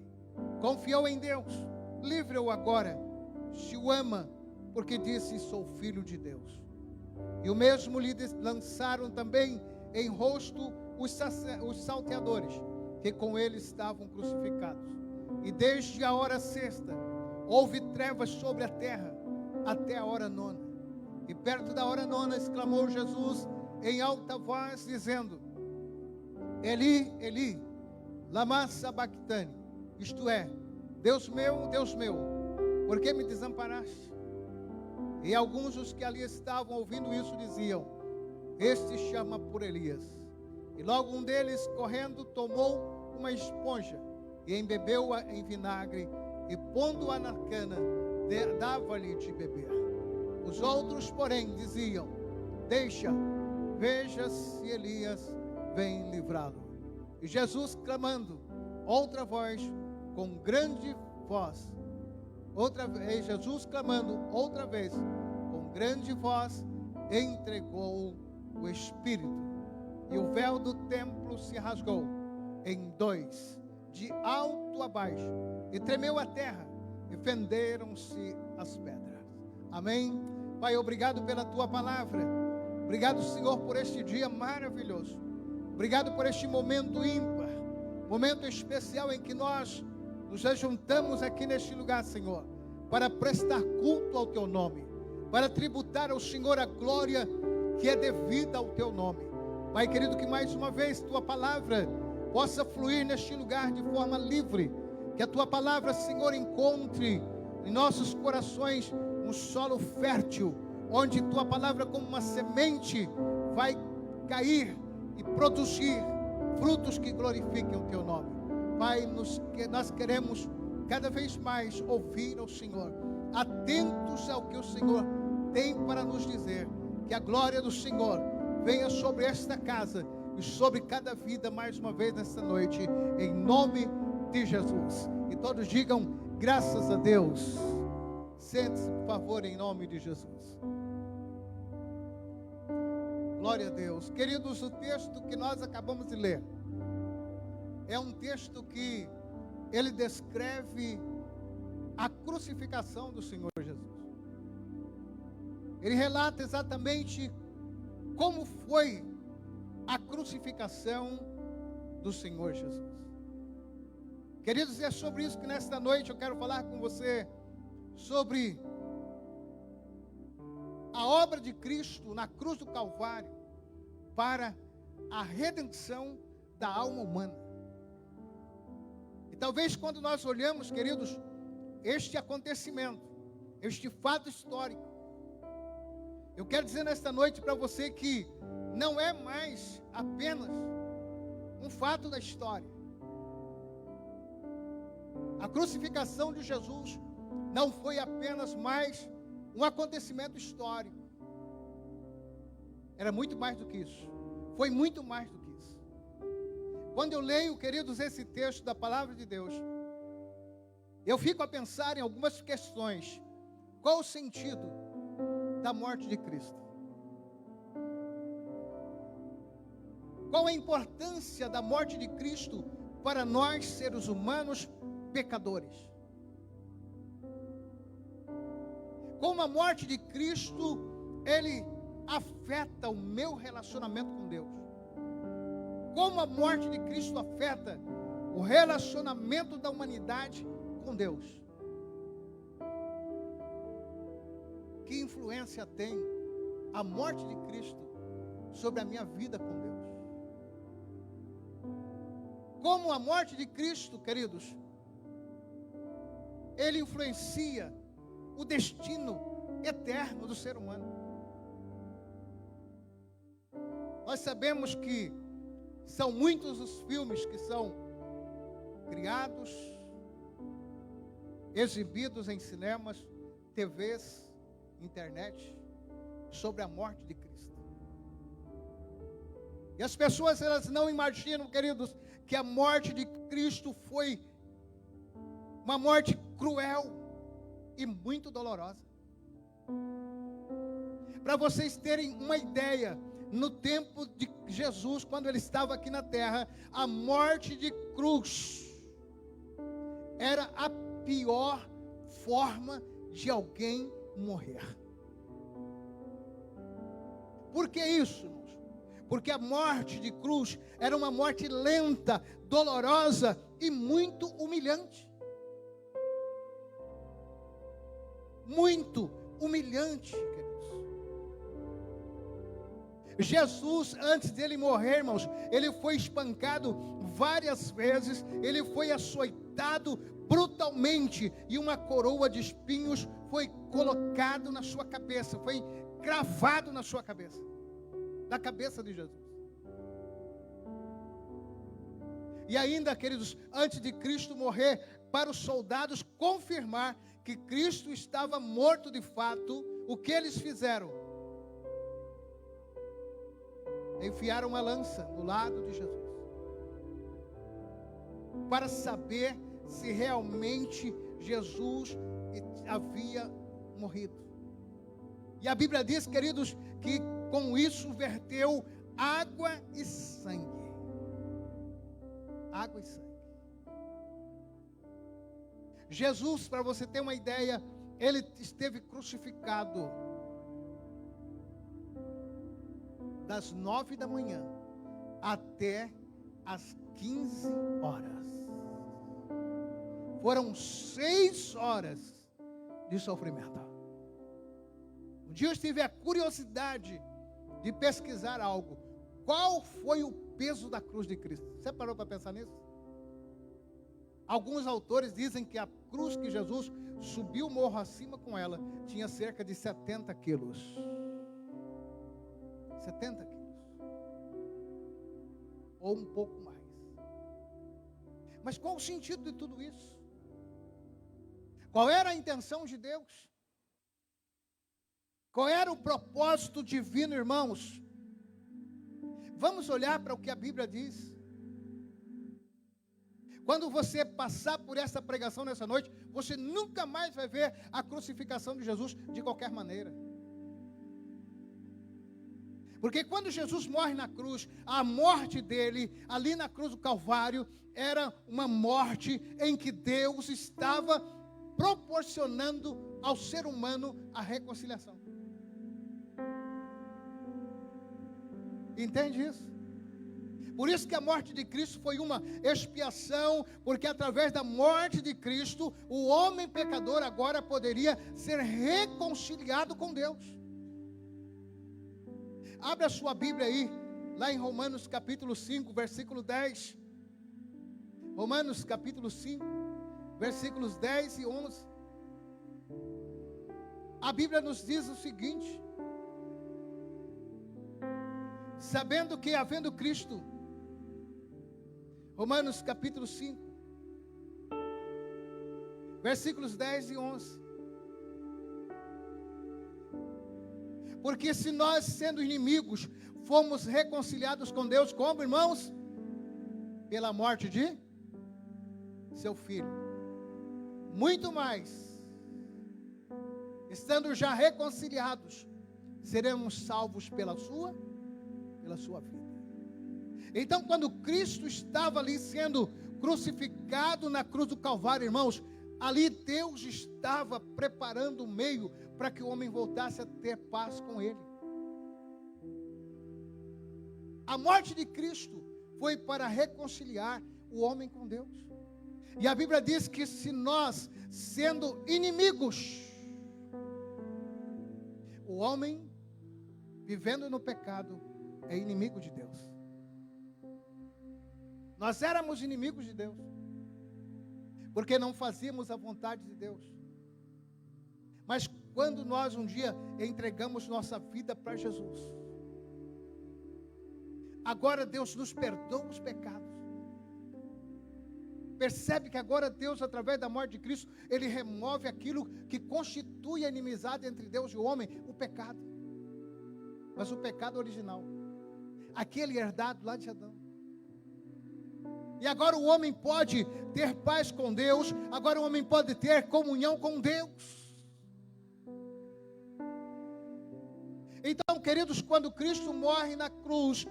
Confiou em Deus, livre-o agora, se o ama, porque disse: sou filho de Deus. E o mesmo lhe lançaram também em rosto os salteadores, que com ele estavam crucificados. E desde a hora 6ª houve trevas sobre a terra, até a hora 9ª. E perto da hora 9ª exclamou Jesus em alta voz, dizendo: Eli, Eli, lama sabachthani, isto é, Deus meu, por que me desamparaste? E alguns dos que ali estavam ouvindo isso diziam: este chama por Elias. E logo um deles, correndo, tomou uma esponja e embebeu-a em vinagre e, pondo-a na cana, dava-lhe de beber. Os outros, porém, diziam: deixa, veja se Elias vem livrá-lo. E Jesus, clamando outra voz, com grande voz, com grande voz, entregou o Espírito. E o véu do templo se rasgou em 2, de alto a baixo, e tremeu a terra, e fenderam-se as pedras. Amém? Pai, obrigado pela tua palavra. Obrigado, Senhor, por este dia maravilhoso. Obrigado por este momento ímpar, momento especial em que nós nos ajuntamos aqui neste lugar, Senhor, para prestar culto ao teu nome, para tributar ao Senhor a glória que é devida ao teu nome. Pai querido, que mais uma vez tua palavra possa fluir neste lugar de forma livre, que a tua palavra, Senhor, encontre em nossos corações um solo fértil, onde tua palavra, como uma semente, vai cair e produzir frutos que glorifiquem o teu nome. Pai, nós queremos cada vez mais ouvir ao Senhor, atentos ao que o Senhor tem para nos dizer. Que a glória do Senhor venha sobre esta casa e sobre cada vida mais uma vez nesta noite, em nome de Jesus. E todos digam: graças a Deus. Sente-se, por favor, em nome de Jesus. Glória a Deus. Queridos, o texto que nós acabamos de ler é um texto que ele descreve a crucificação do Senhor Jesus. Ele relata exatamente como foi a crucificação do Senhor Jesus. Queridos, é sobre isso que nesta noite eu quero falar com você, sobre a obra de Cristo na cruz do Calvário para a redenção da alma humana. E talvez quando nós olhamos, queridos, este acontecimento, este fato histórico, eu quero dizer nesta noite para você que não é mais apenas um fato da história. A crucificação de Jesus não foi apenas mais um acontecimento histórico. Era muito mais do que isso. Foi muito mais do que isso. Quando eu leio, queridos, esse texto da palavra de Deus, eu fico a pensar em algumas questões. Qual o sentido da morte de Cristo? Qual a importância da morte de Cristo para nós, seres humanos pecadores? Como a morte de Cristo ele afeta o meu relacionamento com Deus. Como a morte de Cristo afeta o relacionamento da humanidade com Deus. Que influência tem a morte de Cristo sobre a minha vida com Deus? Como a morte de Cristo, queridos, ele influencia o destino eterno do ser humano. Nós sabemos que são muitos os filmes que são criados, exibidos em cinemas, TVs, internet, sobre a morte de Cristo. E as pessoas, elas não imaginam, queridos, que a morte de Cristo foi uma morte cruel e muito dolorosa. Para vocês terem uma ideia, no tempo de Jesus, quando ele estava aqui na terra, a morte de cruz era a pior forma de alguém morrer. Por que isso? Porque a morte de cruz era uma morte lenta, dolorosa e muito humilhante. Muito humilhante, queridos. Jesus, antes dele morrer, irmãos, ele foi espancado várias vezes, ele foi açoitado brutalmente, e uma coroa de espinhos foi colocado na sua cabeça, foi cravado na sua cabeça, na cabeça de Jesus. E ainda, queridos, antes de Cristo morrer, para os soldados confirmar que Cristo estava morto de fato, o que eles fizeram? Enfiaram uma lança no lado de Jesus, para saber se realmente Jesus havia morrido. E a Bíblia diz, queridos, que com isso verteu água e sangue. Água e sangue. Jesus, para você ter uma ideia, ele esteve crucificado das 9 da manhã até as 15 horas. Foram 6 horas de sofrimento. Um dia eu tive a curiosidade de pesquisar algo. Qual foi o peso da cruz de Cristo? Você parou para pensar nisso? Alguns autores dizem que a cruz que Jesus subiu o morro acima com ela tinha cerca de 70 quilos. 70 quilos. Ou um pouco mais. Mas qual o sentido de tudo isso? Qual era a intenção de Deus? Qual era o propósito divino, irmãos? Vamos olhar para o que a Bíblia diz. Quando você passar por essa pregação nessa noite, você nunca mais vai ver a crucificação de Jesus de qualquer maneira. Porque quando Jesus morre na cruz, a morte dele, ali na cruz do Calvário, era uma morte em que Deus estava proporcionando ao ser humano a reconciliação. Entende isso? Por isso que a morte de Cristo foi uma expiação, porque através da morte de Cristo, o homem pecador agora poderia ser reconciliado com Deus. Abra a sua Bíblia aí, lá em Romanos capítulo 5, versículo 10. Romanos capítulo 5, versículos 10 e 11. A Bíblia nos diz o seguinte: sabendo que havendo Cristo, Romanos capítulo 5, versículos 10 e 11. Porque se nós, sendo inimigos, fomos reconciliados com Deus, como, irmãos? Pela morte de seu Filho. Muito mais, estando já reconciliados, seremos salvos pela sua vida. Então, quando Cristo estava ali sendo crucificado na cruz do Calvário, irmãos, Ali Deus estava preparando o meio para que o homem voltasse a ter paz com ele. A morte de Cristo foi para reconciliar o homem com Deus. E a Bíblia diz que se nós, sendo inimigos, o homem vivendo no pecado é inimigo de Deus. Nós éramos inimigos de Deus, porque não fazíamos a vontade de Deus. Mas quando nós um dia entregamos nossa vida para Jesus, agora Deus nos perdoa os pecados. Percebe que agora Deus, através da morte de Cristo, Ele remove aquilo que constitui a inimizade entre Deus e o homem, o pecado. Mas o pecado original, aquele herdado lá de Adão. E agora o homem pode ter paz com Deus, agora o homem pode ter comunhão com Deus. Então, queridos, quando Cristo morre na cruz,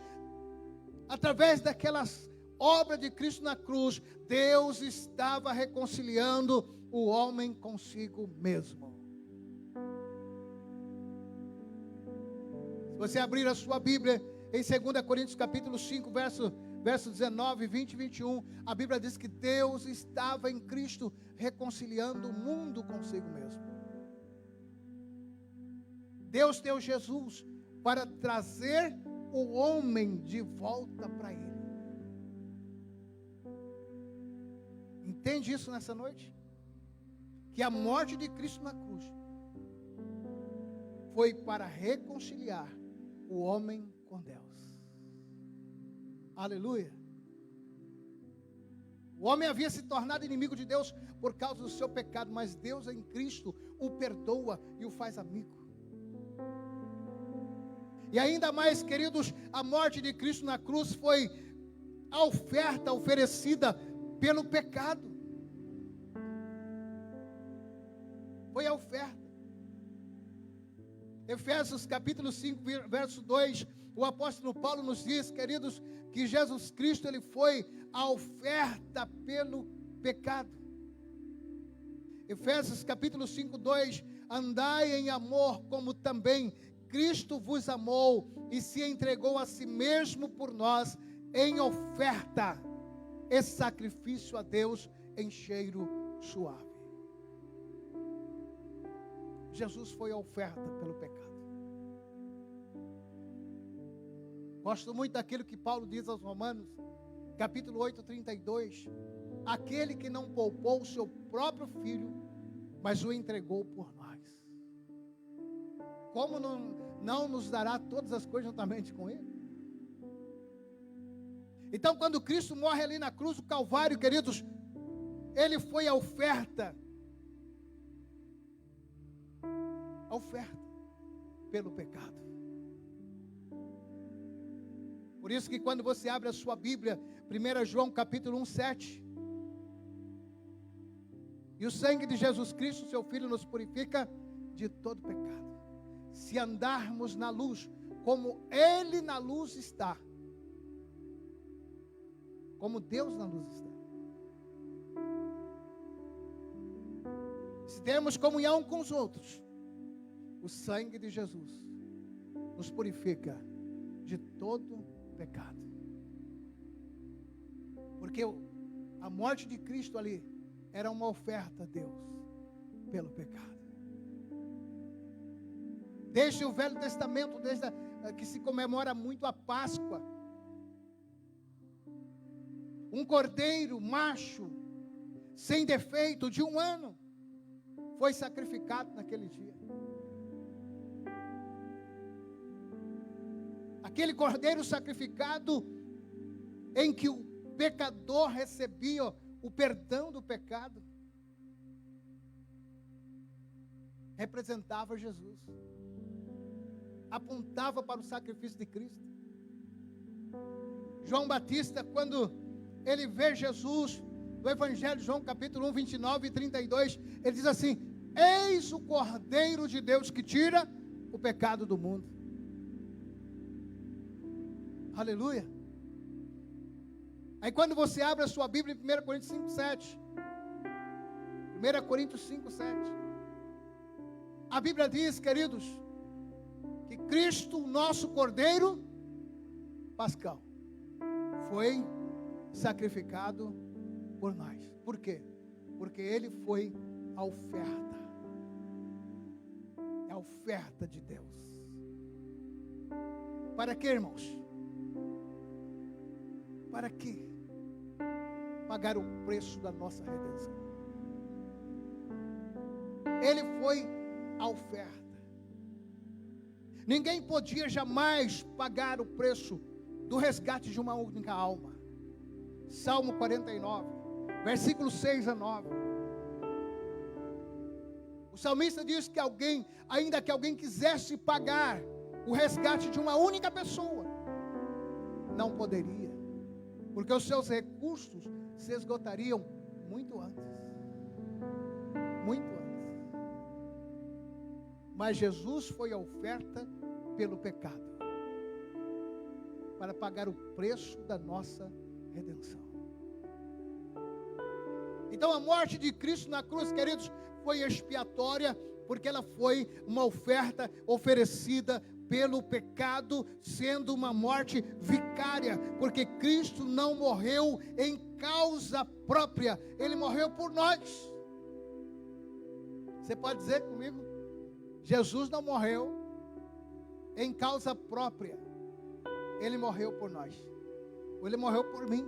através daquelas obras de Cristo na cruz, Deus estava reconciliando o homem consigo mesmo. Se você abrir a sua Bíblia em 2 Coríntios capítulo 5, verso 19, 20 e 21, a Bíblia diz que Deus estava em Cristo reconciliando o mundo consigo mesmo. Deus deu Jesus para trazer o homem de volta para Ele. Entende isso nessa noite? Que a morte de Cristo na cruz foi para reconciliar o homem com Deus. Aleluia. O homem havia se tornado inimigo de Deus por causa do seu pecado, mas Deus em Cristo o perdoa e o faz amigo. E ainda mais, queridos, a morte de Cristo na cruz foi a oferta oferecida pelo pecado. Foi a oferta. Efésios capítulo 5, verso 2, o apóstolo Paulo nos diz, queridos, que Jesus Cristo, Ele foi a oferta pelo pecado. Efésios capítulo 5, 2, andai em amor como também Cristo vos amou e se entregou a si mesmo por nós em oferta e sacrifício a Deus em cheiro suave. Jesus foi a oferta pelo pecado. Gosto muito daquilo que Paulo diz aos Romanos, capítulo 8, 32. Aquele que não poupou o seu próprio filho, mas o entregou por nós. Como não nos dará todas as coisas juntamente com Ele? Então, quando Cristo morre ali na cruz do Calvário, queridos, Ele foi a oferta pelo pecado. Por isso que quando você abre a sua Bíblia, 1 João capítulo 1, 7, e o sangue de Jesus Cristo, seu Filho, nos purifica de todo pecado. Se andarmos na luz, como Ele na luz está, como Deus na luz está. Se temos comunhão com os outros, o sangue de Jesus nos purifica de todo pecado. Porque a morte de Cristo ali era uma oferta a Deus pelo pecado. Desde o Velho Testamento, desde que se comemora muito a Páscoa, um cordeiro macho, sem defeito, de 1 ano, foi sacrificado naquele dia. Aquele cordeiro sacrificado, em que o pecador recebia o perdão do pecado, representava Jesus, apontava para o sacrifício de Cristo. João Batista, quando ele vê Jesus, no Evangelho de João capítulo 1, 29 e 32, ele diz assim: eis o Cordeiro de Deus que tira o pecado do mundo. Aleluia. Aí quando você abre a sua Bíblia em 1 Coríntios 5, 7, 1 Coríntios 5, 7. A Bíblia diz, queridos, que Cristo, nosso Cordeiro Pascal, foi sacrificado por nós. Por quê? Porque Ele foi a oferta. É a oferta de Deus. Para quê, irmãos? Para quê? Pagar o preço da nossa redenção. Ele foi a oferta. Ninguém podia jamais pagar o preço do resgate de uma única alma. Salmo 49, versículos 6 a 9. O salmista diz que alguém, ainda que alguém quisesse pagar o resgate de uma única pessoa, não poderia, porque os seus recursos se esgotariam muito antes. Muito antes. Mas Jesus foi a oferta pelo pecado, para pagar o preço da nossa redenção. Então a morte de Cristo na cruz, queridos, foi expiatória, porque ela foi uma oferta oferecida pelo pecado, sendo uma morte vicária, porque Cristo não morreu em causa própria, Ele morreu por nós. Você pode dizer comigo? Jesus não morreu em causa própria, Ele morreu por nós, Ele morreu por mim.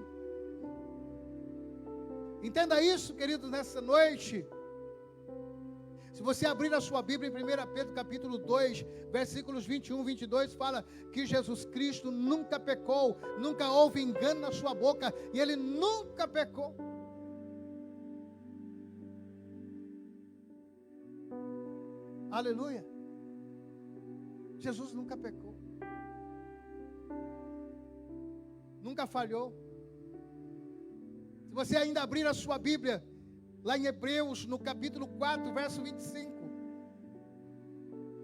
Entenda isso, queridos, nessa noite. Se você abrir a sua Bíblia em 1 Pedro capítulo 2, versículos 21 e 22, fala que Jesus Cristo nunca pecou, nunca houve engano na sua boca, e Ele nunca pecou. Aleluia. Jesus nunca pecou. Nunca falhou. Se você ainda abrir a sua Bíblia, lá em Hebreus, no capítulo 4, verso 25,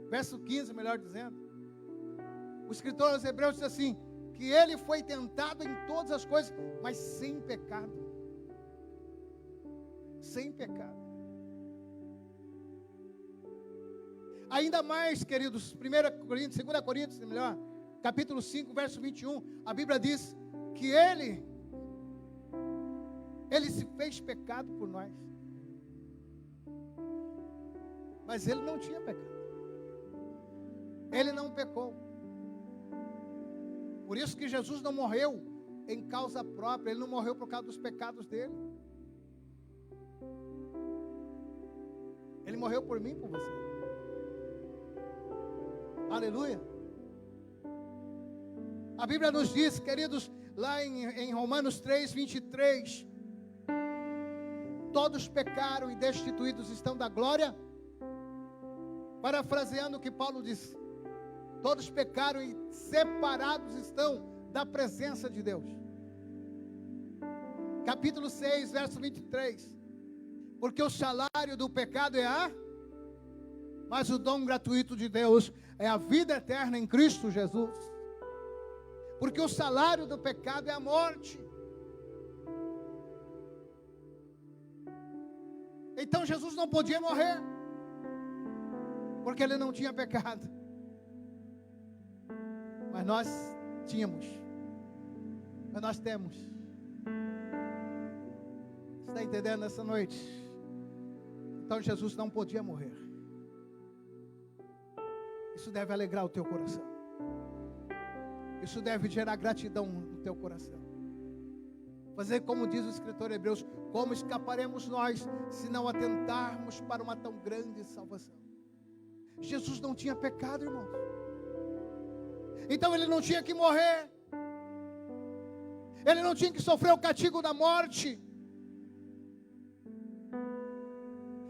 verso 15, melhor dizendo, o escritor aos Hebreus diz assim, que ele foi tentado em todas as coisas, mas sem pecado. Sem pecado. Ainda mais, queridos, 2 Coríntios, melhor, capítulo 5, verso 21, a Bíblia diz que Ele se fez pecado por nós. Mas Ele não tinha pecado. Ele não pecou. Por isso que Jesus não morreu em causa própria. Ele não morreu por causa dos pecados dele. Ele morreu por mim e por você. Aleluia. A Bíblia nos diz, queridos, lá em Romanos 3, 23, todos pecaram e destituídos estão da glória. Parafraseando o que Paulo diz, todos pecaram e separados estão da presença de Deus. Capítulo 6, verso 23. Porque o salário do pecado é mas o dom gratuito de Deus é a vida eterna em Cristo Jesus. Porque o salário do pecado é a morte. Então Jesus não podia morrer, porque ele não tinha pecado. Mas nós tínhamos. Mas nós temos. Você está entendendo nessa noite? Então Jesus não podia morrer. Isso deve alegrar o teu coração. Isso deve gerar gratidão no teu coração. Fazer como diz o escritor Hebreus, como escaparemos nós se não atentarmos para uma tão grande salvação? Jesus não tinha pecado, irmãos. Então ele não tinha que morrer. Ele não tinha que sofrer o castigo da morte.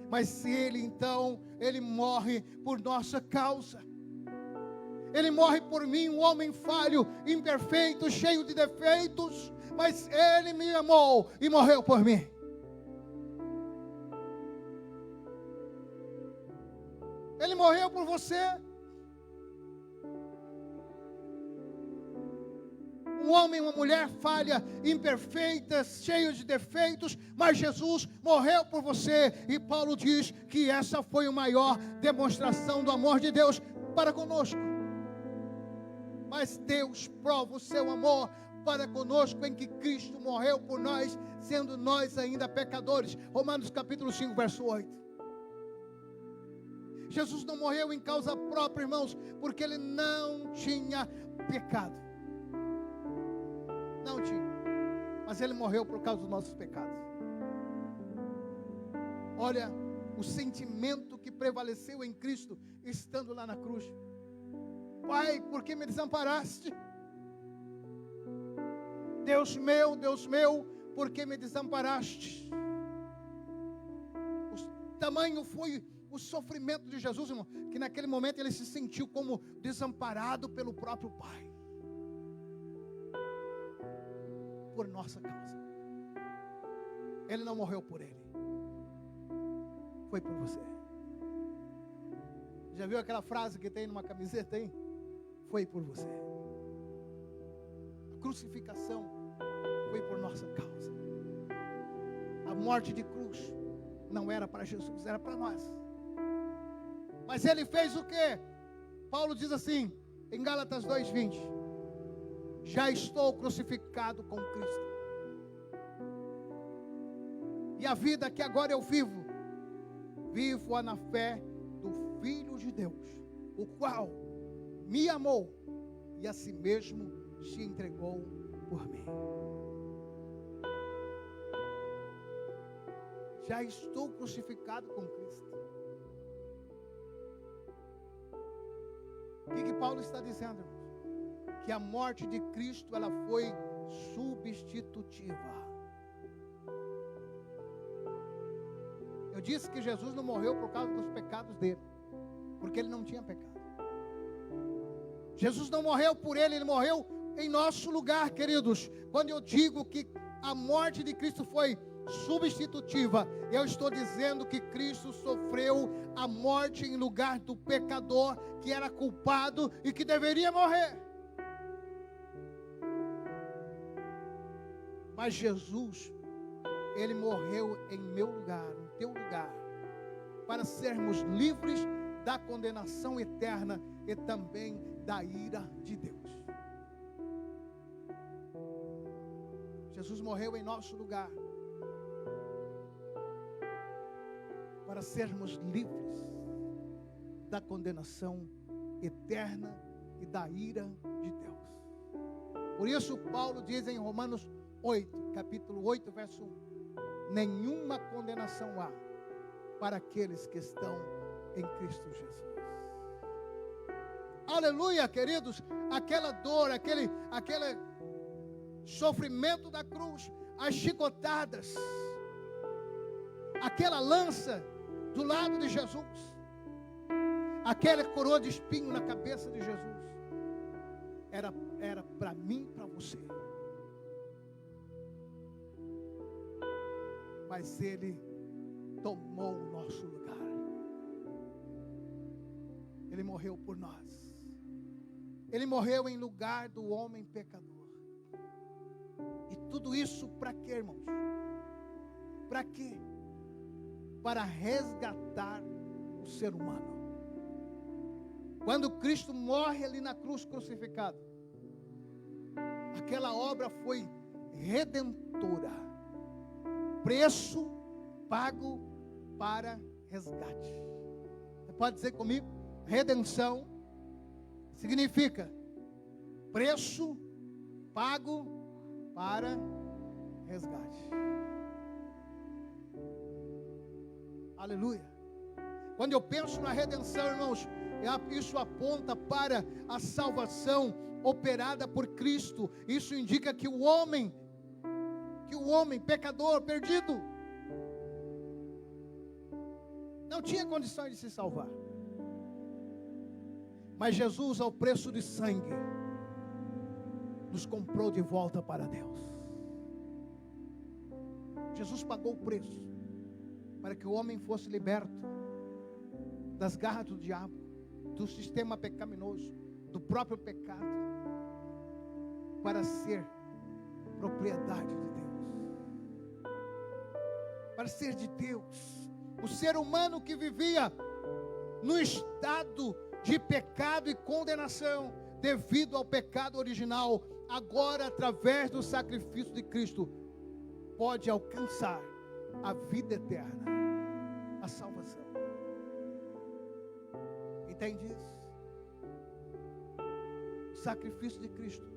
Mas ele então, ele morre por nossa causa. Ele morre por mim, um homem falho, imperfeito, cheio de defeitos, mas Ele me amou e morreu por mim. Ele morreu por você. Um um homem e uma mulher falha, imperfeitas, cheios de defeitos, mas Jesus morreu por você. E Paulo diz que essa foi a maior demonstração do amor de Deus para conosco. Mas Deus prova o seu amor para conosco em que Cristo morreu por nós, sendo nós ainda pecadores. Romanos capítulo 5, verso 8. Jesus não morreu em causa própria, irmãos, porque Ele não tinha pecado. Não tinha. Mas Ele morreu por causa dos nossos pecados. Olha o sentimento que prevaleceu em Cristo, estando lá na cruz. Pai, por que me desamparaste? Deus meu, por que me desamparaste? O tamanho foi o sofrimento de Jesus, irmão, que naquele momento ele se sentiu como desamparado pelo próprio Pai. Por nossa causa. Ele não morreu por ele. Foi por você. Já viu aquela frase que tem numa camiseta, hein? Foi por você. A crucificação foi por nossa causa. A morte de cruz não era para Jesus, era para nós. Mas ele fez o quê? Paulo diz assim, em Gálatas 2:20: já estou crucificado com Cristo. E a vida que agora eu vivo-a na fé do Filho de Deus, o qual me amou e a si mesmo se entregou por mim. Já estou crucificado com Cristo. O que Paulo está dizendo, irmãos? Que a morte de Cristo, ela foi substitutiva. Eu disse que Jesus não morreu por causa dos pecados dele, porque ele não tinha pecado. Jesus não morreu por ele, ele morreu em nosso lugar, queridos. Quando eu digo que a morte de Cristo foi substitutiva, eu estou dizendo que Cristo sofreu a morte em lugar do pecador que era culpado e que deveria morrer. Mas Jesus, ele morreu em meu lugar, no teu lugar, para sermos livres da condenação eterna e também da ira de Deus. Jesus morreu em nosso lugar para sermos livres da condenação eterna e da ira de Deus. Por isso Paulo diz em Romanos 8, capítulo 8, verso 1: nenhuma condenação há para aqueles que estão em Cristo Jesus. Aleluia, queridos. Aquela dor, aquele sofrimento da cruz, as chicotadas, aquela lança do lado de Jesus, aquela coroa de espinho na cabeça de Jesus, era para mim e para você. Mas ele tomou o nosso lugar. Ele morreu por nós. Ele morreu em lugar do homem pecador. E tudo isso para quê, irmãos? Para quê? Para resgatar o ser humano. Quando Cristo morre ali na cruz crucificado, aquela obra foi redentora. Preço pago para resgate. Você pode dizer comigo? Redenção significa preço pago para resgate. Aleluia. Quando eu penso na redenção, irmãos, isso aponta para a salvação operada por Cristo. Isso indica que o homem pecador, perdido, não tinha condições de se salvar. Mas Jesus, ao preço de sangue, nos comprou de volta para Deus. Jesus pagou o preço para que o homem fosse liberto das garras do diabo, do sistema pecaminoso, do próprio pecado. para ser propriedade de Deus, para ser de Deus. O ser humano que vivia no estado de pecado e condenação, devido ao pecado original, agora, através do sacrifício de Cristo, pode alcançar a vida eterna, a salvação. Entende isso? O sacrifício de Cristo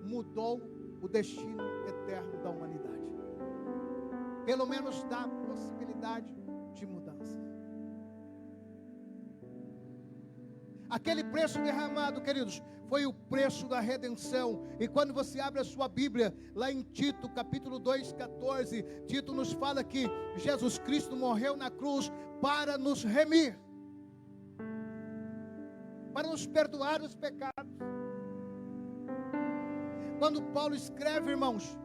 mudou o destino eterno da humanidade. Pelo menos dá possibilidade de mudança. Aquele preço derramado, queridos, foi o preço da redenção. E quando você abre a sua Bíblia, lá em Tito, capítulo 2:14, Tito nos fala que Jesus Cristo morreu na cruz para nos remir, para nos perdoar os pecados. Quando Paulo escreve, irmãos,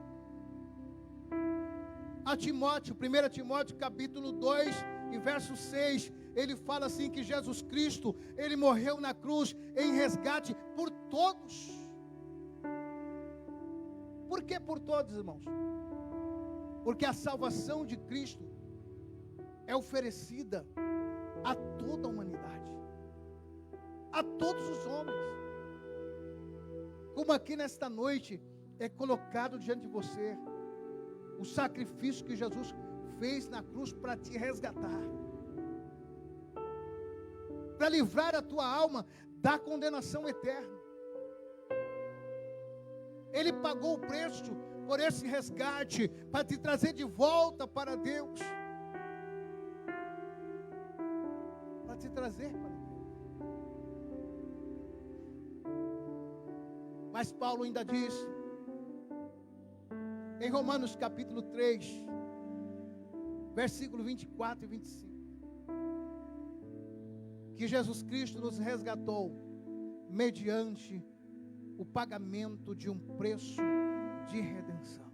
a Timóteo, 1 Timóteo capítulo 2 e verso 6, ele fala assim que Jesus Cristo, ele morreu na cruz em resgate por todos. Por que por todos, irmãos? Porque a salvação de Cristo é oferecida a toda a humanidade, a todos os homens. Como aqui nesta noite é colocado diante de você o sacrifício que Jesus fez na cruz para te resgatar, para livrar a tua alma da condenação eterna. Ele pagou o preço por esse resgate, para te trazer de volta para Deus, para te trazer para Deus. Mas Paulo ainda diz, em Romanos capítulo 3, versículo 24 e 25, que Jesus Cristo nos resgatou mediante o pagamento de um preço de redenção.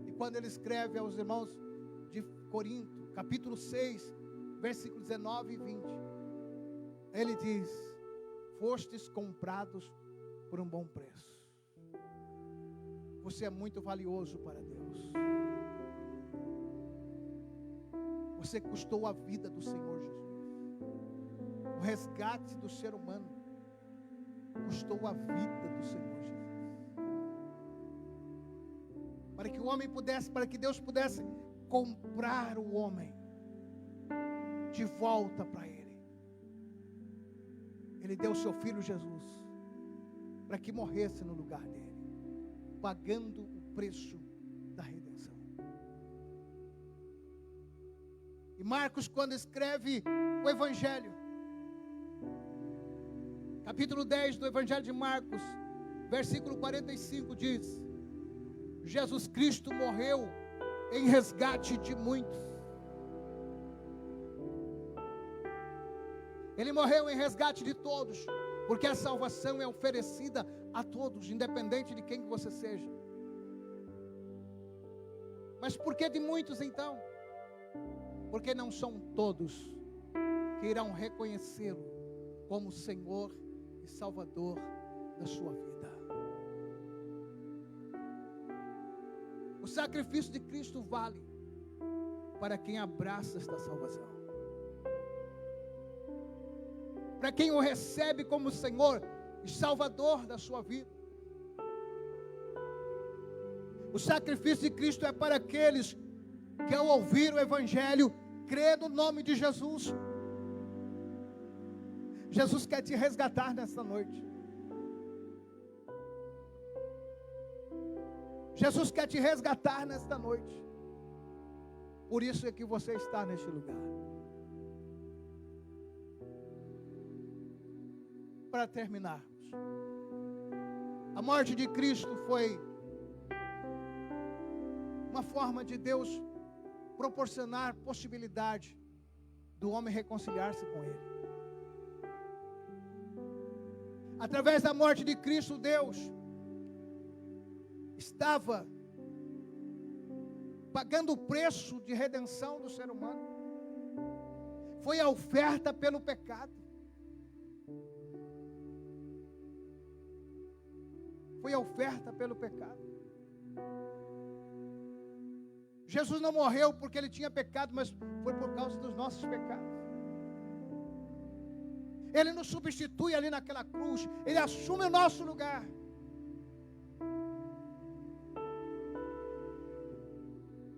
E quando ele escreve aos irmãos de Corinto, capítulo 6, versículo 19 e 20, ele diz: fostes comprados por um bom preço. Você é muito valioso para Deus. Você custou a vida do Senhor Jesus. O resgate do ser humano custou a vida do Senhor Jesus. Para que o homem pudesse, para que Deus pudesse comprar o homem de volta para Ele. Ele deu o seu Filho Jesus para que morresse no lugar dele, pagando o preço da redenção. E Marcos, quando escreve o Evangelho, capítulo 10 do Evangelho de Marcos, versículo 45 diz: Jesus Cristo morreu em resgate de muitos. Ele morreu em resgate de todos, porque a salvação é oferecida a todos, independente de quem você seja. Mas por que de muitos então? Porque não são todos que irão reconhecê-lo como Senhor e Salvador da sua vida. O sacrifício de Cristo vale para quem abraça esta salvação, para quem o recebe como Senhor e Salvador da sua vida. O sacrifício de Cristo é para aqueles que, ao ouvir o Evangelho, crê no nome de Jesus. Jesus quer te resgatar nesta noite. Jesus quer te resgatar nesta noite. Por isso é que você está neste lugar. Para terminarmos, a morte de Cristo foi uma forma de Deus proporcionar possibilidade do homem reconciliar-se com Ele. Através da morte de Cristo, Deus estava pagando o preço de redenção do ser humano. Foi a oferta pelo pecado. foi a oferta pelo pecado. Jesus não morreu porque ele tinha pecado, mas foi por causa dos nossos pecados. Ele nos substitui ali naquela cruz, ele assume o nosso lugar.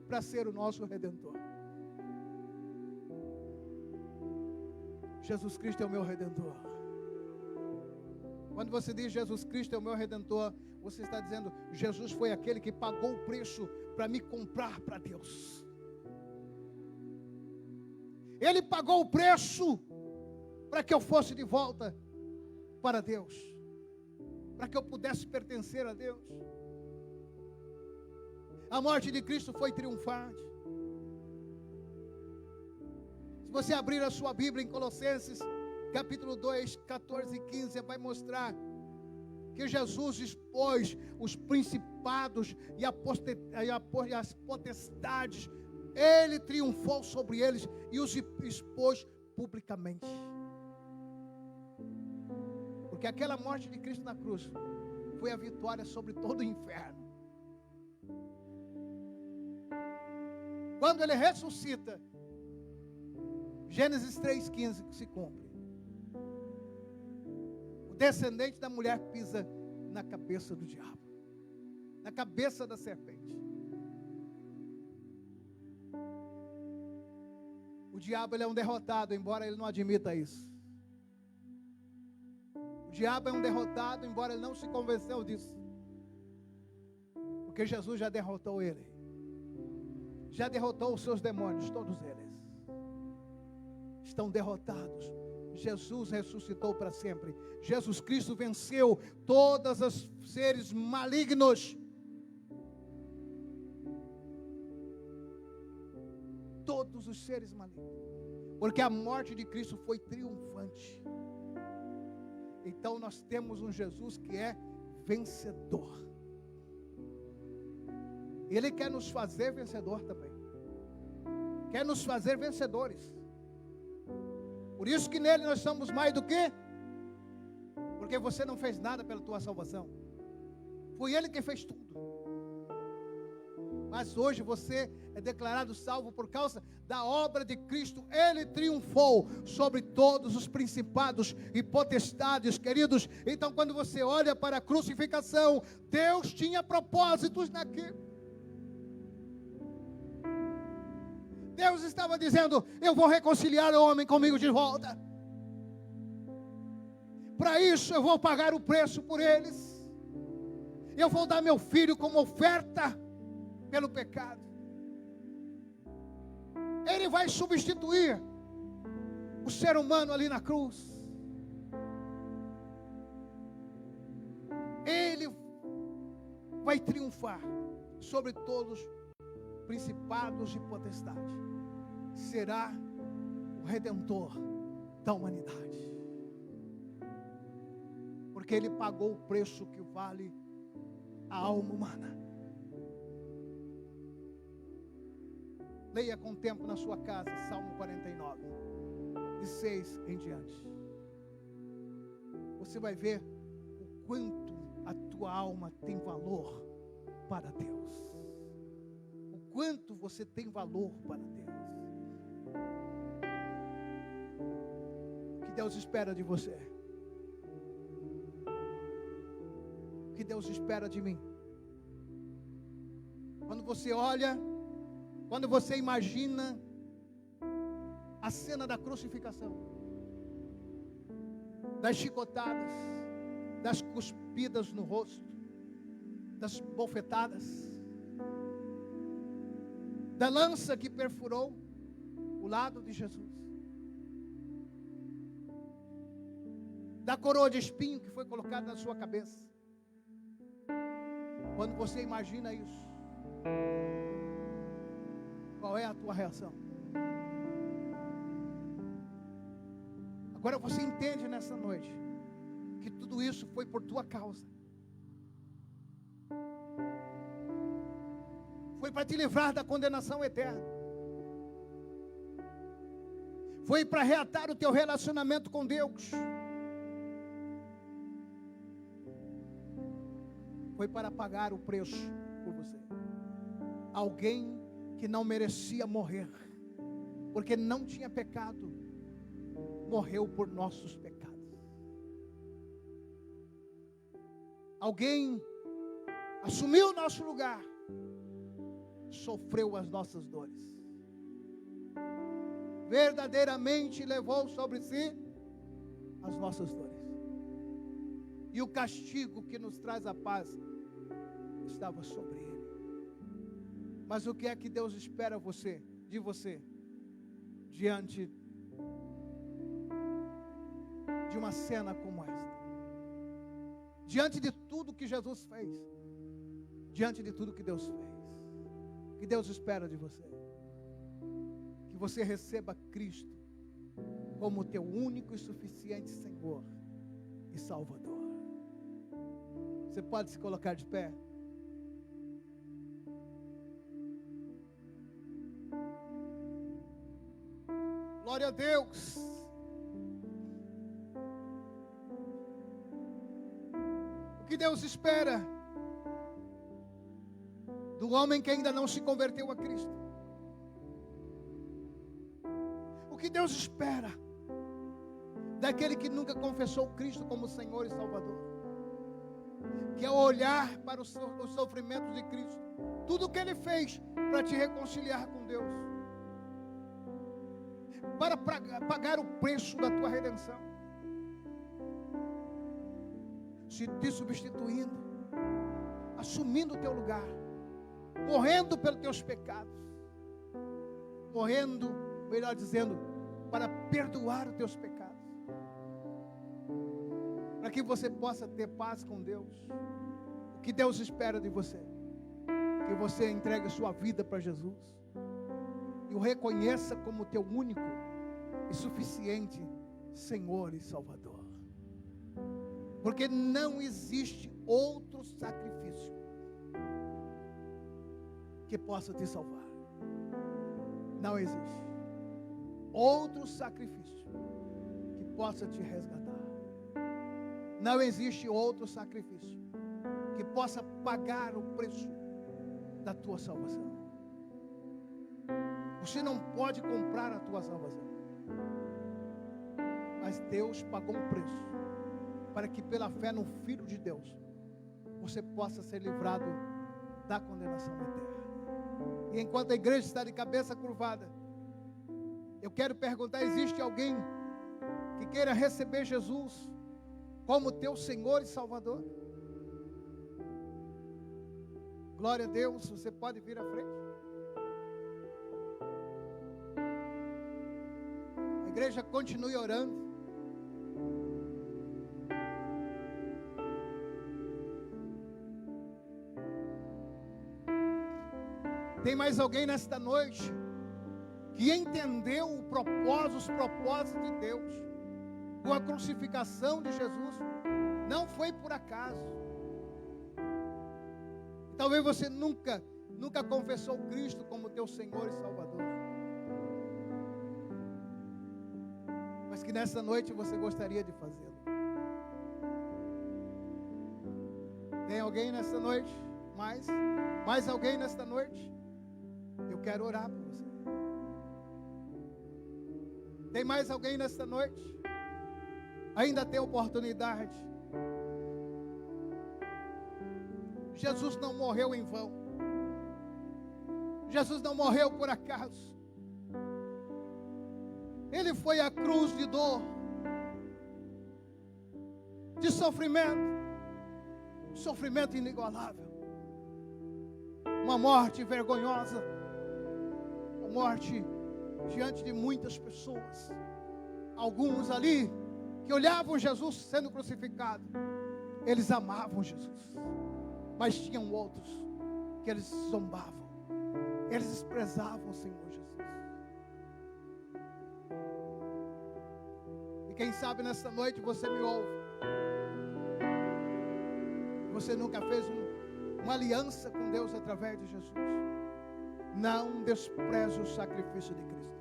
Para ser o nosso Redentor. Jesus Cristo é o meu Redentor. Quando você diz Jesus Cristo é o meu Redentor, você está dizendo, Jesus foi aquele que pagou o preço para me comprar para Deus. Ele pagou o preço para que eu fosse de volta para Deus, para que eu pudesse pertencer a Deus. A morte de Cristo foi triunfante. Se você abrir a sua Bíblia em Colossenses, capítulo 2, 14 e 15, vai mostrar que Jesus expôs os principados e as potestades. Ele triunfou sobre eles e os expôs publicamente. Porque aquela morte de Cristo na cruz foi a vitória sobre todo o inferno. Quando ele ressuscita, Gênesis 3,15 se cumpre. O descendente da mulher pisa na cabeça do diabo, na cabeça da serpente. O diabo ele é um derrotado, embora ele não admita isso. O diabo é um derrotado, embora ele não se convenceu disso. Porque Jesus já derrotou ele. Já derrotou os seus demônios, todos eles estão derrotados. Jesus ressuscitou para sempre. Jesus Cristo venceu todos os seres malignos. Todos os seres malignos. Porque a morte de Cristo foi triunfante. Então nós temos um Jesus que é vencedor. Ele quer nos fazer vencedor também. Quer nos fazer vencedores. Por isso que nele nós somos mais do que? Porque você não fez nada pela tua salvação. Foi ele que fez tudo. Mas hoje você é declarado salvo por causa da obra de Cristo. Ele triunfou sobre todos os principados e potestades, queridos. Então quando você olha para a crucificação, Deus tinha propósitos naquilo. Deus estava dizendo, eu vou reconciliar o homem comigo de volta. Para isso eu vou pagar o preço por eles. Eu vou dar meu filho como oferta pelo pecado. Ele vai substituir o ser humano ali na cruz. Ele vai triunfar sobre todos os principados e potestades. Será o Redentor da humanidade. Porque ele pagou o preço que vale a alma humana. Leia com tempo na sua casa, Salmo 49, de 6 em diante. Você vai ver o quanto a tua alma tem valor para Deus. O quanto você tem valor para Deus. O que Deus espera de você? O que Deus espera de mim? Quando você olha, quando você imagina a cena da crucificação, das chicotadas, das cuspidas no rosto, das bofetadas, da lança que perfurou o lado de Jesus, da coroa de espinho que foi colocada na sua cabeça. Quando você imagina isso, qual é a tua reação? Agora você entende nessa noite que tudo isso foi por tua causa. Foi para te livrar da condenação eterna. Foi para reatar o teu relacionamento com Deus. foi para pagar o preço por você. Alguém que não merecia morrer, porque não tinha pecado, morreu por nossos pecados. Alguém assumiu o nosso lugar, sofreu as nossas dores, verdadeiramente levou sobre si as nossas dores. E o castigo que nos traz a paz estava sobre ele. Mas o que é que Deus espera de você, diante de uma cena como esta? Diante de tudo que Jesus fez, diante de tudo que Deus fez, o que Deus espera de você? Que você receba Cristo como teu único e suficiente Senhor e Salvador. Você pode se colocar de pé? Glória a Deus. O que Deus espera do homem que ainda não se converteu a Cristo? O que Deus espera daquele que nunca confessou Cristo como Senhor e Salvador? Que é olhar para os sofrimentos de Cristo, tudo o que Ele fez para te reconciliar com Deus, para pagar o preço da tua redenção, te substituindo, assumindo o teu lugar, morrendo pelos teus pecados, morrendo, melhor dizendo, para perdoar os teus pecados, para que você possa ter paz com Deus. O que Deus espera de você? Que você entregue sua vida para Jesus e o reconheça como teu único e suficiente Senhor e Salvador. Porque não existe outro sacrifício que possa te salvar. Não existe outro sacrifício que possa te resgatar. Não existe outro sacrifício que possa pagar o preço da tua salvação. Você não pode comprar a tua salvação, mas Deus pagou um preço para que pela fé no Filho de Deus você possa ser livrado da condenação eterna. E enquanto a igreja está de cabeça curvada, eu quero perguntar: existe alguém que queira receber Jesus como teu Senhor e Salvador? Glória a Deus, você pode vir à frente. A igreja continue orando. Tem mais alguém nesta noite que entendeu os propósitos de Deus com a crucificação de Jesus? Não foi por acaso. Talvez você nunca confessou Cristo como teu Senhor e Salvador, mas que nessa noite você gostaria de fazê-lo. Tem alguém nessa noite? Mais alguém nesta noite? Eu quero orar por você. Tem mais alguém nesta noite? Ainda tem oportunidade. Jesus não morreu em vão. Jesus não morreu por acaso. Ele foi à cruz de dor, de sofrimento inigualável, uma morte vergonhosa, uma morte diante de muitas pessoas. Alguns ali que olhavam Jesus sendo crucificado, eles amavam Jesus. Mas tinham outros que eles zombavam, eles desprezavam o Senhor Jesus. E quem sabe nessa noite você me ouve, você nunca fez uma aliança com Deus através de Jesus. Não despreze o sacrifício de Cristo.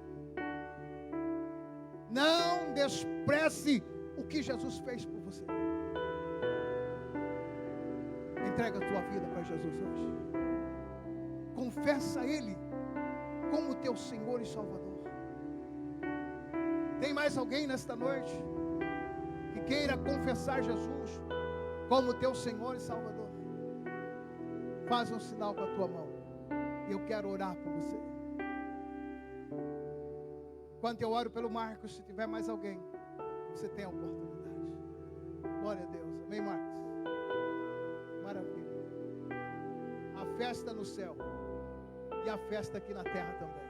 Não despreze o que Jesus fez por você. Entrega a tua vida para Jesus hoje. Confessa Ele como teu Senhor e Salvador. Tem mais alguém nesta noite que queira confessar Jesus como teu Senhor e Salvador? Faz um sinal com a tua mão. Eu quero orar por você. Enquanto eu oro pelo Marcos, se tiver mais alguém, você tem a oportunidade. Glória a Deus. Amém, Marcos? Maravilha. A festa no céu e a festa aqui na terra também.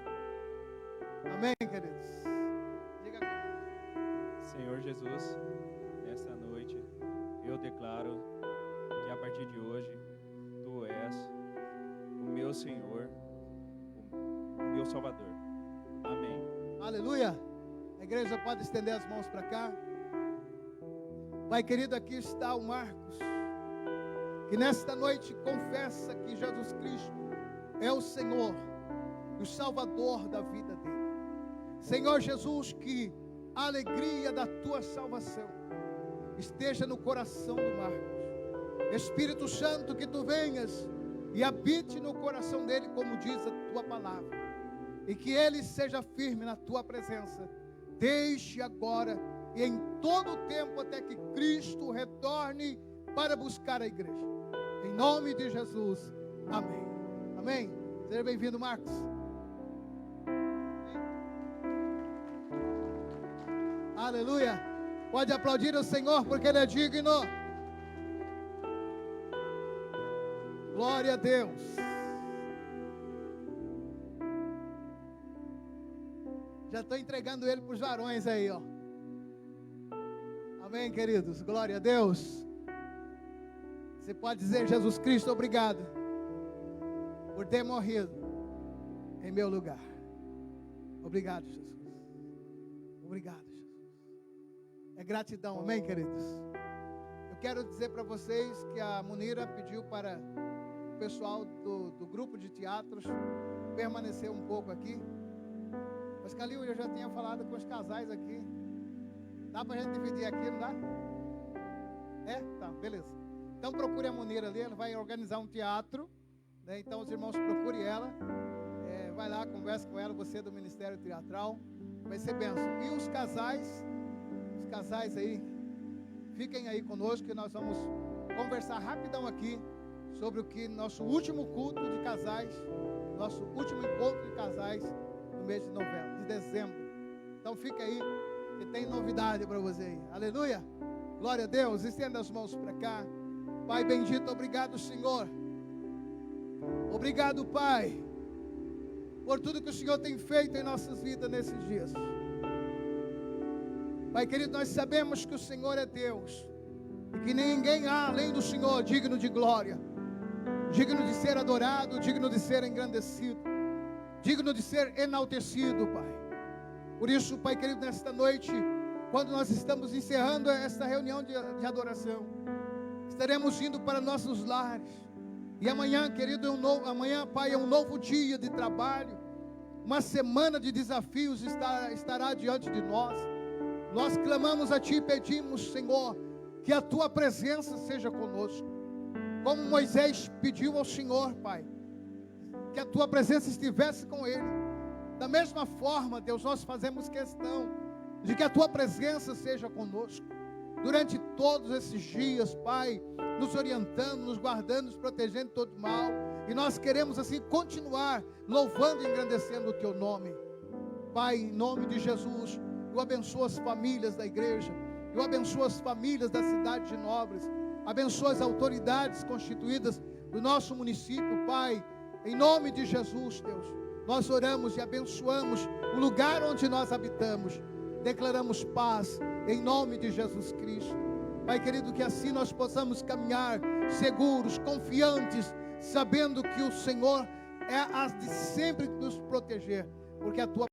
Amém, queridos? Diga comigo. Senhor Jesus, esta noite eu declaro que a partir de hoje Tu és o meu Senhor, o meu Salvador. Amém. Aleluia. A igreja pode estender as mãos para cá. Pai querido, aqui está o Marcos, que nesta noite confessa que Jesus Cristo é o Senhor, o Salvador da vida dele. Senhor Jesus, que a alegria da tua salvação esteja no coração do Marcos. Espírito Santo, que tu venhas e habite no coração dele, como diz a tua palavra, e que ele seja firme na tua presença, desde agora e em todo o tempo, até que Cristo retorne para buscar a igreja. Em nome de Jesus, amém. Amém. Seja bem-vindo, Marcos. Aleluia. Pode aplaudir o Senhor, porque Ele é digno. Glória a Deus. Já estou entregando ele para os varões aí, ó. Amém, queridos. Glória a Deus. Você pode dizer: Jesus Cristo, obrigado por ter morrido em meu lugar. Obrigado, Jesus. Obrigado, Jesus. É gratidão, amém, queridos? Eu quero dizer para vocês que a Munira pediu para o pessoal do grupo de teatros permanecer um pouco aqui. Mas Calil, eu já tinha falado com os casais aqui. Dá para a gente dividir aqui, não dá? É? Tá, beleza. Então procure a Munira ali, ela vai organizar um teatro, né? Então os irmãos procurem ela. Vai lá, conversa com ela, você do Ministério Teatral. Vai ser bênção. E os casais aí, fiquem aí conosco, que nós vamos conversar rapidão aqui sobre o que nosso último culto de casais, nosso último encontro de casais no mês de dezembro. Então fica aí, que tem novidade para você aí. Aleluia. Glória a Deus. Estenda as mãos para cá. Pai bendito, obrigado, Senhor. Obrigado, Pai, por tudo que o Senhor tem feito em nossas vidas nesses dias. Pai querido, nós sabemos que o Senhor é Deus e que ninguém há além do Senhor digno de glória, digno de ser adorado, digno de ser engrandecido, digno de ser enaltecido, Pai. Por isso, Pai querido, nesta noite, quando nós estamos encerrando esta reunião de adoração, estaremos indo para nossos lares. E amanhã, querido, amanhã, Pai, é um novo dia de trabalho, uma semana de desafios estará diante de nós. Nós clamamos a Ti e pedimos, Senhor, que a Tua presença seja conosco. Como Moisés pediu ao Senhor, Pai, que a Tua presença estivesse com ele. Da mesma forma, Deus, nós fazemos questão de que a Tua presença seja conosco durante todos esses dias, Pai, nos orientando, nos guardando, nos protegendo de todo mal. E nós queremos assim continuar louvando e engrandecendo o Teu nome. Pai, em nome de Jesus, Eu abençoo as famílias da igreja, Eu abençoo as famílias da cidade de Nobres, abençoa as autoridades constituídas do nosso município, Pai. Em nome de Jesus, Deus, nós oramos e abençoamos o lugar onde nós habitamos. Declaramos paz em nome de Jesus Cristo. Pai querido, que assim nós possamos caminhar seguros, confiantes, sabendo que o Senhor é a de sempre nos proteger, porque a Tua